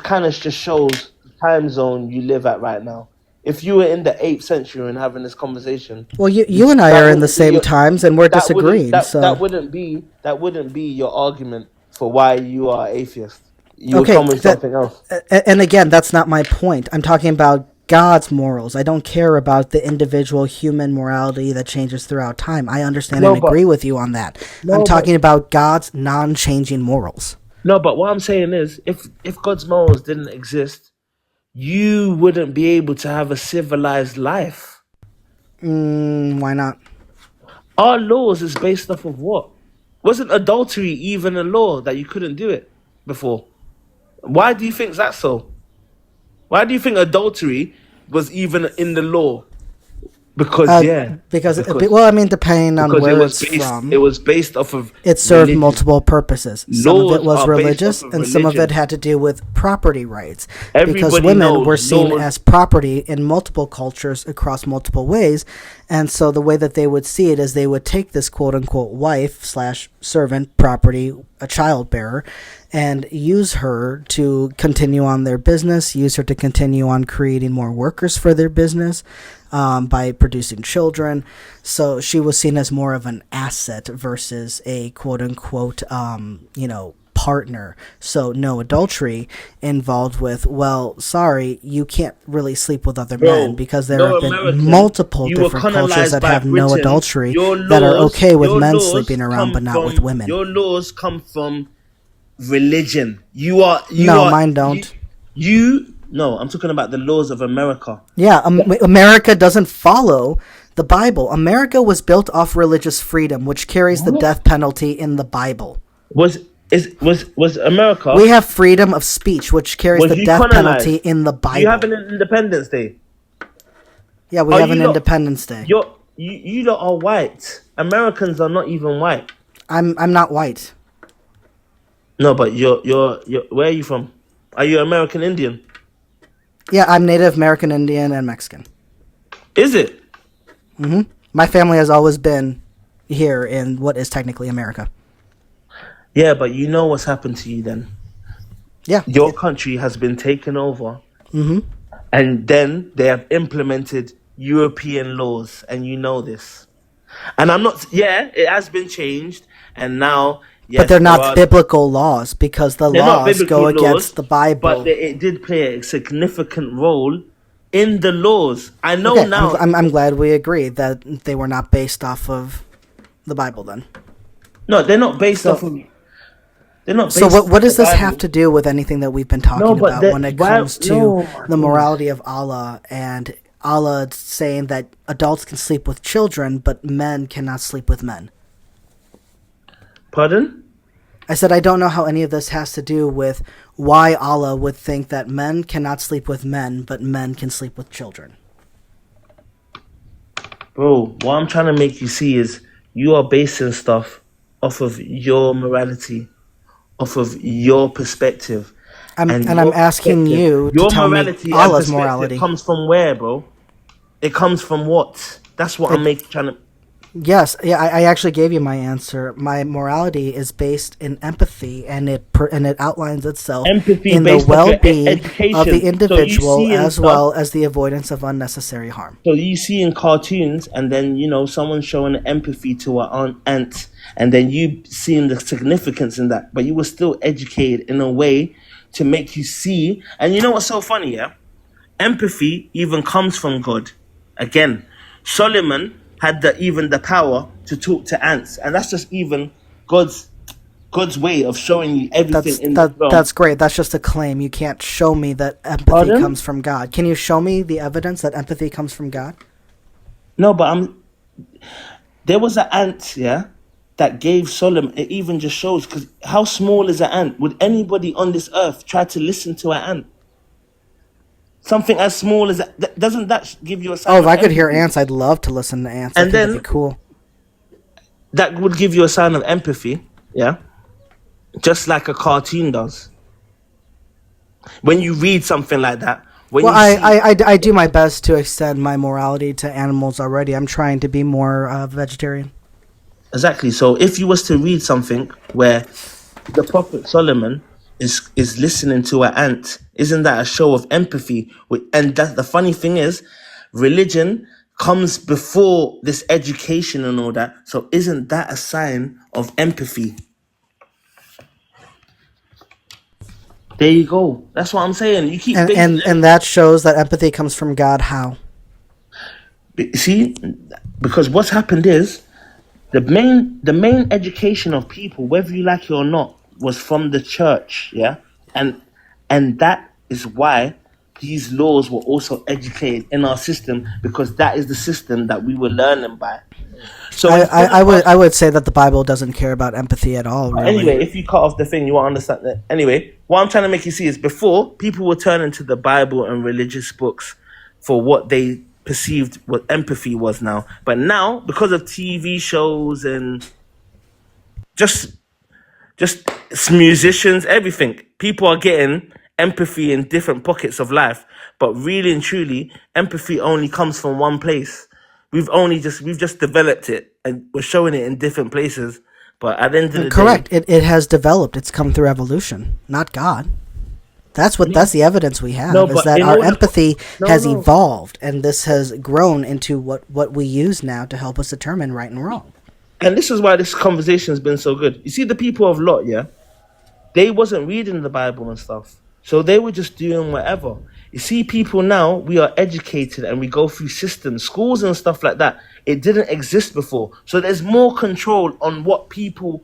kind of just shows the time zone you live at right now. If you were in the 8th century and having this conversation, Well, you and I are in the same times, and we're disagreeing. That wouldn't be your argument for why you are atheist. You would come with something else. And again, that's not my point. I'm talking about God's morals. I don't care about the individual human morality that changes throughout time. I understand and agree with you on that. I'm talking about God's non-changing morals. No, but what I'm saying is, if God's morals didn't exist, you wouldn't be able to have a civilized life. Why not? Our laws is based off of what? Wasn't adultery even a law that you couldn't do it before? Why do you think that's so? Why do you think adultery was even in the law? Because depending on where it's from, it was based off of it served religion. multiple purposes. Some of it was religious, and some of it religion. had to do with property rights. Because Everybody women knows were seen laws- as property in multiple cultures across multiple ways, and so the way that they would see it is they would take this quote-unquote wife/servant property, a child bearer, and use her to continue on their business, use her to continue on creating more workers for their business, by producing children. So she was seen as more of an asset versus a quote-unquote, partner. So no adultery involved with, you can't really sleep with other men because there have been multiple different cultures that have no adultery that are okay with men sleeping around but not with women. Your laws come from religion. Mine don't. No, I'm talking about the laws of America. Yeah, America doesn't follow the Bible. America was built off religious freedom, which carries the death penalty in the Bible. Was America? We have freedom of speech, which carries the death penalty in the Bible. You have an Independence Day. Yeah, we have an Independence Day. You lot are white. Americans are not even white. I'm not white. No, but you're where are you from? Are you American Indian? Yeah, I'm Native American Indian and Mexican. Is it? Mm-hmm. My family has always been here in what is technically America. Yeah, but you know what's happened to you then. Yeah. Your country has been taken over. Mm-hmm. And then they have implemented European laws, and you know this. And I'm not... Yeah, it has been changed, and now... Yes, but they're not biblical laws because the laws go against the Bible. But it did play a significant role in the laws. I know now... I'm glad we agree that they were not based off of the Bible then. No, they're not based off of... They're not based so what does this have to do with anything that we've been talking about when it comes to the morality of Allah and Allah saying that adults can sleep with children but men cannot sleep with men? Pardon? I said I don't know how any of this has to do with why Allah would think that men cannot sleep with men, but men can sleep with children. Bro, what I'm trying to make you see is you are basing stuff off of your morality, off of your perspective. I'm asking you to your tell me morality and Allah's perspective morality. comes from where, bro? It comes from what? That's what I'm trying to. Yes, yeah, I actually gave you my answer. My morality is based in empathy, and it outlines itself Empathy in the based off your well-being of education. the So you individual see in as stuff. well as the avoidance of unnecessary harm. So you see in cartoons, and then someone showing empathy to an ant, and then you seeing the significance in that, but you were still educated in a way to make you see. And you know what's so funny, yeah? Empathy even comes from God. Again, Solomon had even the power to talk to ants, and that's just even God's way of showing you everything in the realm. That's great. That's just a claim. You can't show me that empathy Pardon? comes from God. Can you show me the evidence that empathy comes from God? No, but there was an ant, yeah, that gave Solomon. It even just shows, because how small is an ant? Would anybody on this earth try to listen to an ant? Something as small as that, doesn't that give you a sign? Oh, if of I could hear empathy? ants, I'd love to listen to ants. I And think that'd then- be cool. That would give you a sign of empathy, yeah, just like a cartoon does. When you read something like that, when Well, you see, I do my best to extend my morality to animals already. I'm trying to be more vegetarian. exactly. So if you was to read something where the Prophet Solomon is listening to an ant, isn't that a show of empathy? And that the funny thing is, religion comes before this education and all that. So isn't that a sign of empathy? There you go. That's what I'm saying. You keep And that shows that empathy comes from God. How? see, because what's happened is the main education of people, whether you like it or not, was from the church, yeah, and that is why these laws were also educated in our system, because that is the system that we were learning by. So I would say that the Bible doesn't care about empathy at all. Really. Anyway, if you cut off the thing, you won't understand that. Anyway, what I'm trying to make you see is, before, people were turning to the Bible and religious books for what they perceived what empathy was now. But now, because of TV shows and just musicians, everything, people are getting empathy in different pockets of life. But really and truly, empathy only comes from one place. We've just developed it, and we're showing it in different places. But at the end of the Correct. day, It has developed. It's come through evolution, not God. That's the evidence we have, No, is but that in our order- empathy No, has no. evolved, and this has grown into what we use now to help us determine right and wrong. and this is why this conversation has been so good. You see, the people of Lot, yeah, they wasn't reading the Bible and stuff, so they were just doing whatever. You see, people now, we are educated and we go through systems, schools and stuff like that. It didn't exist before, so there's more control on what people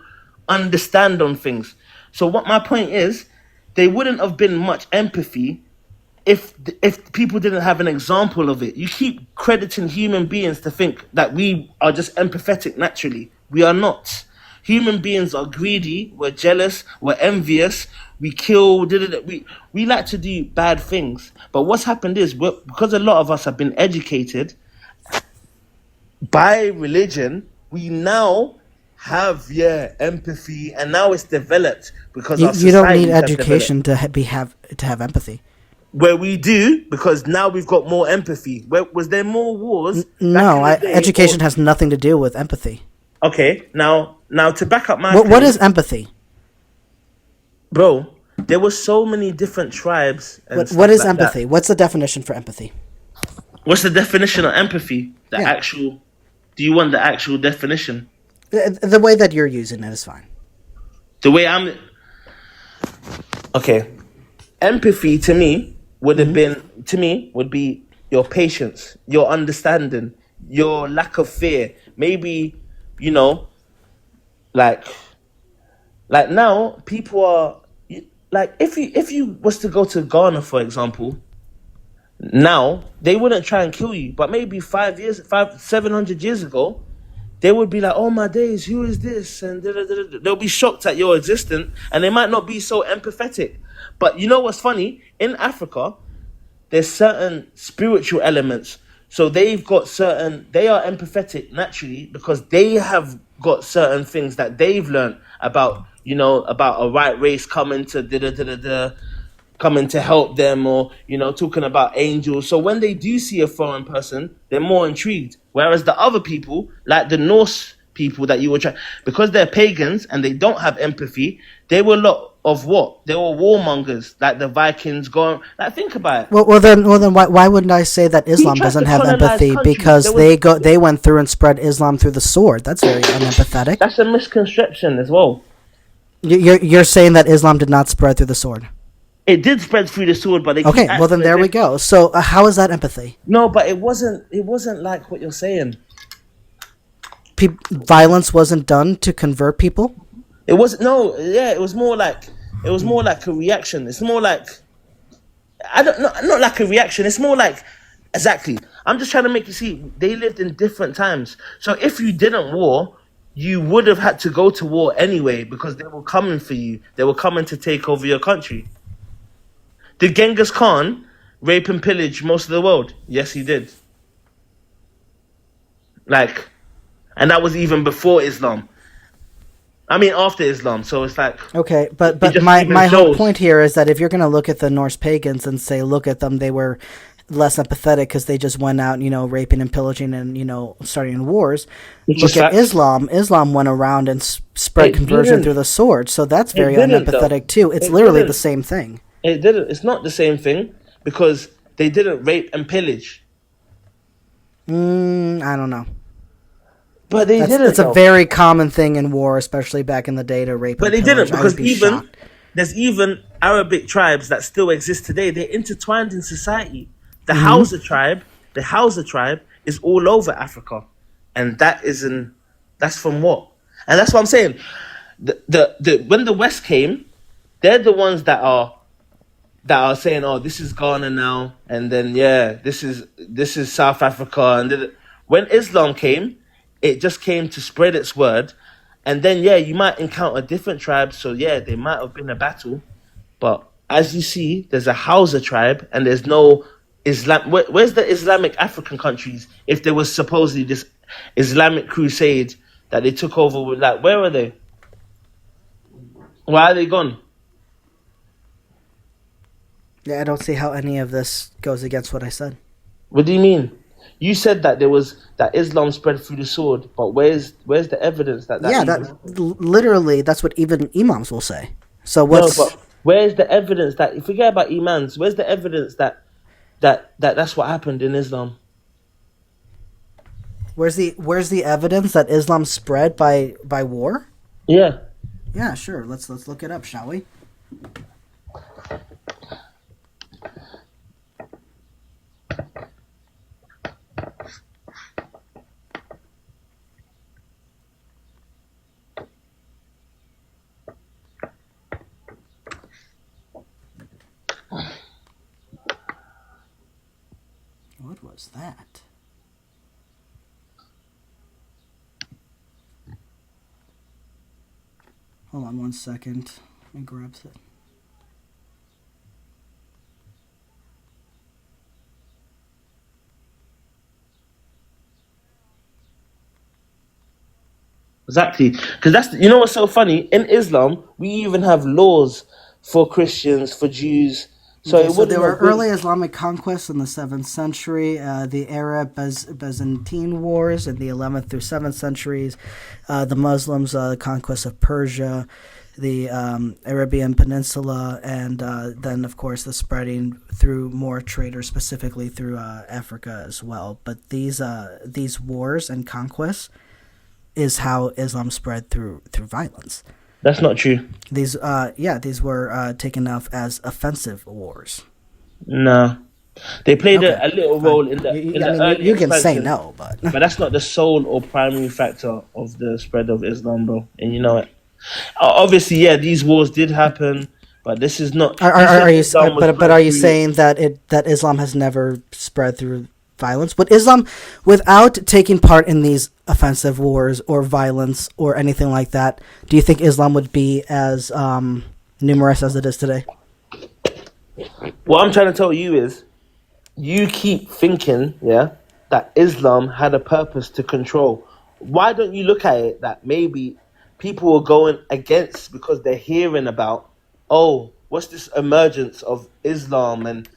understand on things. So what my point is, there wouldn't have been much empathy if people didn't have an example of it. You keep crediting human beings to think that we are just empathetic naturally. We are not. Human beings are greedy, we're jealous, we're envious, we kill, we like to do bad things. But what's happened is, because a lot of us have been educated by religion, we now have empathy, and now it's developed because our You don't need societies have education developed. to have empathy. Where we do, because now we've got more empathy. Was there more wars? No, back in the day, education has nothing to do with empathy. Okay, now to back up my What claim, is empathy? bro? There were so many different tribes. And What stuff is like empathy? that. What's the definition for empathy? What's the definition of empathy? Yeah. Do you want the actual definition? The way that you're using it is fine. The way I'm. Okay, empathy to me would have would be your patience, your understanding, your lack of fear. Maybe, like now people are like, if you was to go to Ghana, for example, now they wouldn't try and kill you, but maybe 700 years ago, they would be like, oh my days, who is this? And they'll be shocked at your existence, and they might not be so empathetic. But you know what's funny? In Africa, there's certain spiritual elements. So they are empathetic naturally, because they have got certain things that they've learned about, about a right race coming to coming to help them, or talking about angels. So when they do see a foreign person, they're more intrigued. Whereas the other people, like the Norse people that you were trying, because they're pagans and they don't have empathy, they were a lot of what? They were warmongers, like the Vikings going. Like, think about it. Well, then, why wouldn't I say that Islam tried doesn't to have colonize empathy? countries. Because they went through and spread Islam through the sword. That's very unempathetic. That's a misconception as well. You're saying that Islam did not spread through the sword. It did spread through the sword, but Okay, well then there we go. So how is that empathy? No, but it wasn't. It wasn't like what you're saying. Violence wasn't done to convert people. It wasn't. No, yeah, it was more like a reaction. It's more like not like a reaction. It's more like exactly. I'm just trying to make you see they lived in different times. So if you didn't war, you would have had to go to war anyway because they were coming for you. They were coming to take over your country. Did Genghis Khan rape and pillage most of the world? Yes, he did. And that was even before Islam. I mean, after Islam. So it's like... Okay, but my whole point here is that if you're going to look at the Norse pagans and say, look at them, they were less empathetic because they just went out, raping and pillaging and, starting wars. Look at Islam. Islam went around and spread conversion through the sword. So that's very unempathetic too. It's literally the same thing. It didn't. It's not the same thing because they didn't rape and pillage. I don't know. But they didn't. It's a very common thing in war, especially back in the day, to rape. But they didn't because there's even Arabic tribes that still exist today. They're intertwined in society. The Hausa tribe is all over Africa, and that's from what? And that's what I'm saying. When the West came, they're the ones that are saying, "Oh, this is Ghana now," and then this is South Africa. And when Islam came, it just came to spread its word, and then you might encounter different tribes. So there might have been a battle, but as you see, there's a Hausa tribe, and there's no Islam. Where's the Islamic African countries? If there was supposedly this Islamic crusade that they took over with, where are they? Why are they gone? Yeah, I don't see how any of this goes against what I said. What do you mean? You said that that Islam spread through the sword, but where's the evidence that? Literally that's what even imams will say. So what's? No, but where's the evidence that? Forget about imams. Where's the evidence that that's what happened in Islam? Where's the evidence that Islam spread by war? Yeah. Yeah, sure. Let's look it up, shall we? What was that? Hold on 1 second. Let me grab it. Exactly, because that's what's so funny. In Islam, we even have laws for Christians, for Jews. So there were early Islamic conquests in the 7th century, the Arab Byzantine Wars in the 11th through 7th centuries, the Muslims, the conquest of Persia, the Arabian Peninsula, and then, of course, the spreading through more traders, specifically through Africa as well. But these wars and conquests is how Islam spread through violence. That's not true. These were taken off as offensive wars. No, they played a little role in the. You can say no, but that's not the sole or primary factor of the spread of Islam, bro. And you know it. Obviously, these wars did happen, but this is not. Are you saying that Islam has never spread through violence? But Islam, without taking part in these offensive wars or violence or anything like that, do you think Islam would be as numerous as it is today? What I'm trying to tell you is, you keep thinking, that Islam had a purpose to control. Why don't you look at it that maybe people are going against because they're hearing about, what's this emergence of Islam and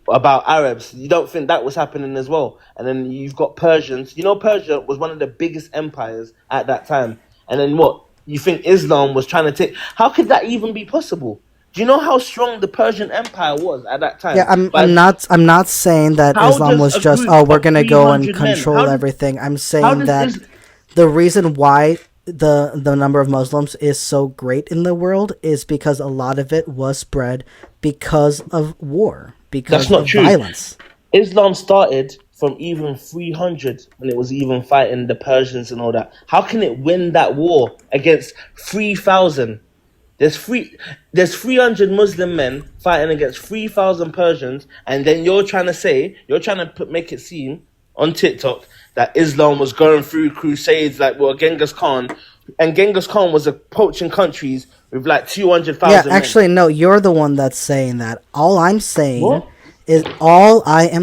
about Arabs? You don't think that was happening as well? And then you've got Persians. You know, Persia was one of the biggest empires at that time. And then what? You think Islam was trying to take? How could that even be possible? Do you know how strong the Persian Empire was at that time? Yeah, I'm not saying that How Islam does was a just, group oh, we're of gonna go and 300 men, control everything. I'm how saying does that the reason why the number of Muslims is so great in the world is because a lot of it was spread because of war, because That's not of true. violence. Islam started from even 300 when it was even fighting the Persians and all that. How can it win that war against 3,000? There's 300 Muslim men fighting against 3,000 Persians, and then you're trying to make it seem on TikTok that Islam was going through crusades like Genghis Khan, and Genghis Khan was approaching countries with like 200,000 Yeah, men. actually, no, you're the one that's saying that. All I am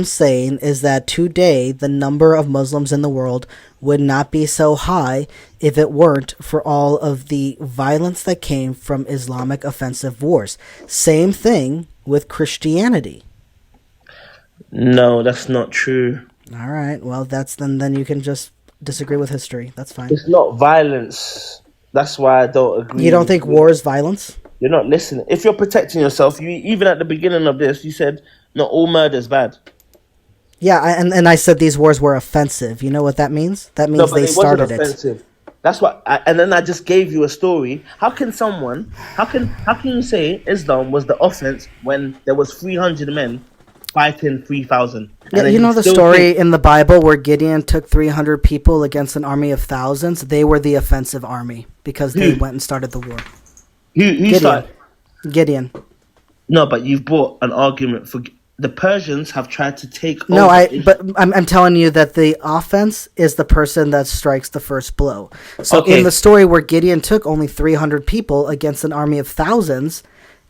saying is that today the number of Muslims in the world would not be so high if it weren't for all of the violence that came from Islamic offensive wars. Same thing with Christianity. No, that's not true. All right, well, then you can just disagree with history. That's fine. It's not violence. That's why I don't agree. You don't think war is violence? You're not listening. If you're protecting yourself, you even at the beginning of this, you said not all murder is bad. Yeah, and I said these wars were offensive. You know what that means? That means they started it. That's what. And then I just gave you a story. How can you say Islam was the offense when there was 300 men fighting 3,000? Yeah, you know the story in the Bible where Gideon took 300 people against an army of thousands? They were the offensive army because they went and started the war. Who started? Gideon. No, but you've brought an argument for the Persians have tried to take over. No, I'm telling you that the offense is the person that strikes the first blow. So in the story where Gideon took only 300 people against an army of thousands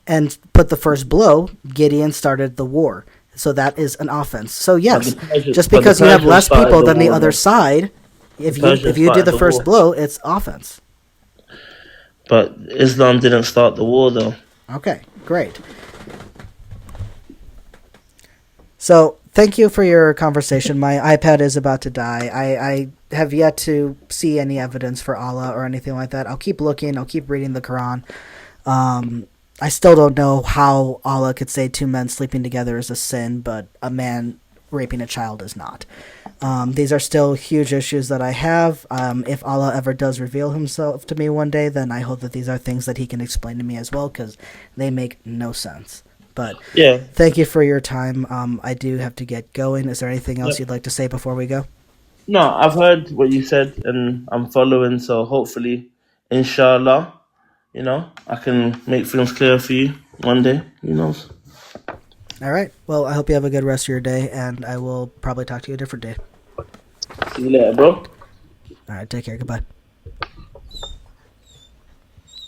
and put the first blow, Gideon started the war. So that is an offense. So yes, just because you have less people than the other side, if you do the first blow, it's offense. But Islam didn't start the war, though. Okay, great. So thank you for your conversation. My iPad is about to die. I have yet to see any evidence for Allah or anything like that. I'll keep looking. I'll keep reading the Quran. I still don't know how Allah could say two men sleeping together is a sin, but a man raping a child is not. These are still huge issues that I have. If Allah ever does reveal himself to me one day, then I hope that these are things that he can explain to me as well, because they make no sense. But yeah, thank you for your time. I do have to get going. Is there anything else you'd like to say before we go? No, I've heard what you said, and I'm following, so hopefully, inshallah, I can make things clear for you one day. Who knows? All right. Well, I hope you have a good rest of your day, and I will probably talk to you a different day. See you later, bro. All right. Take care. Goodbye.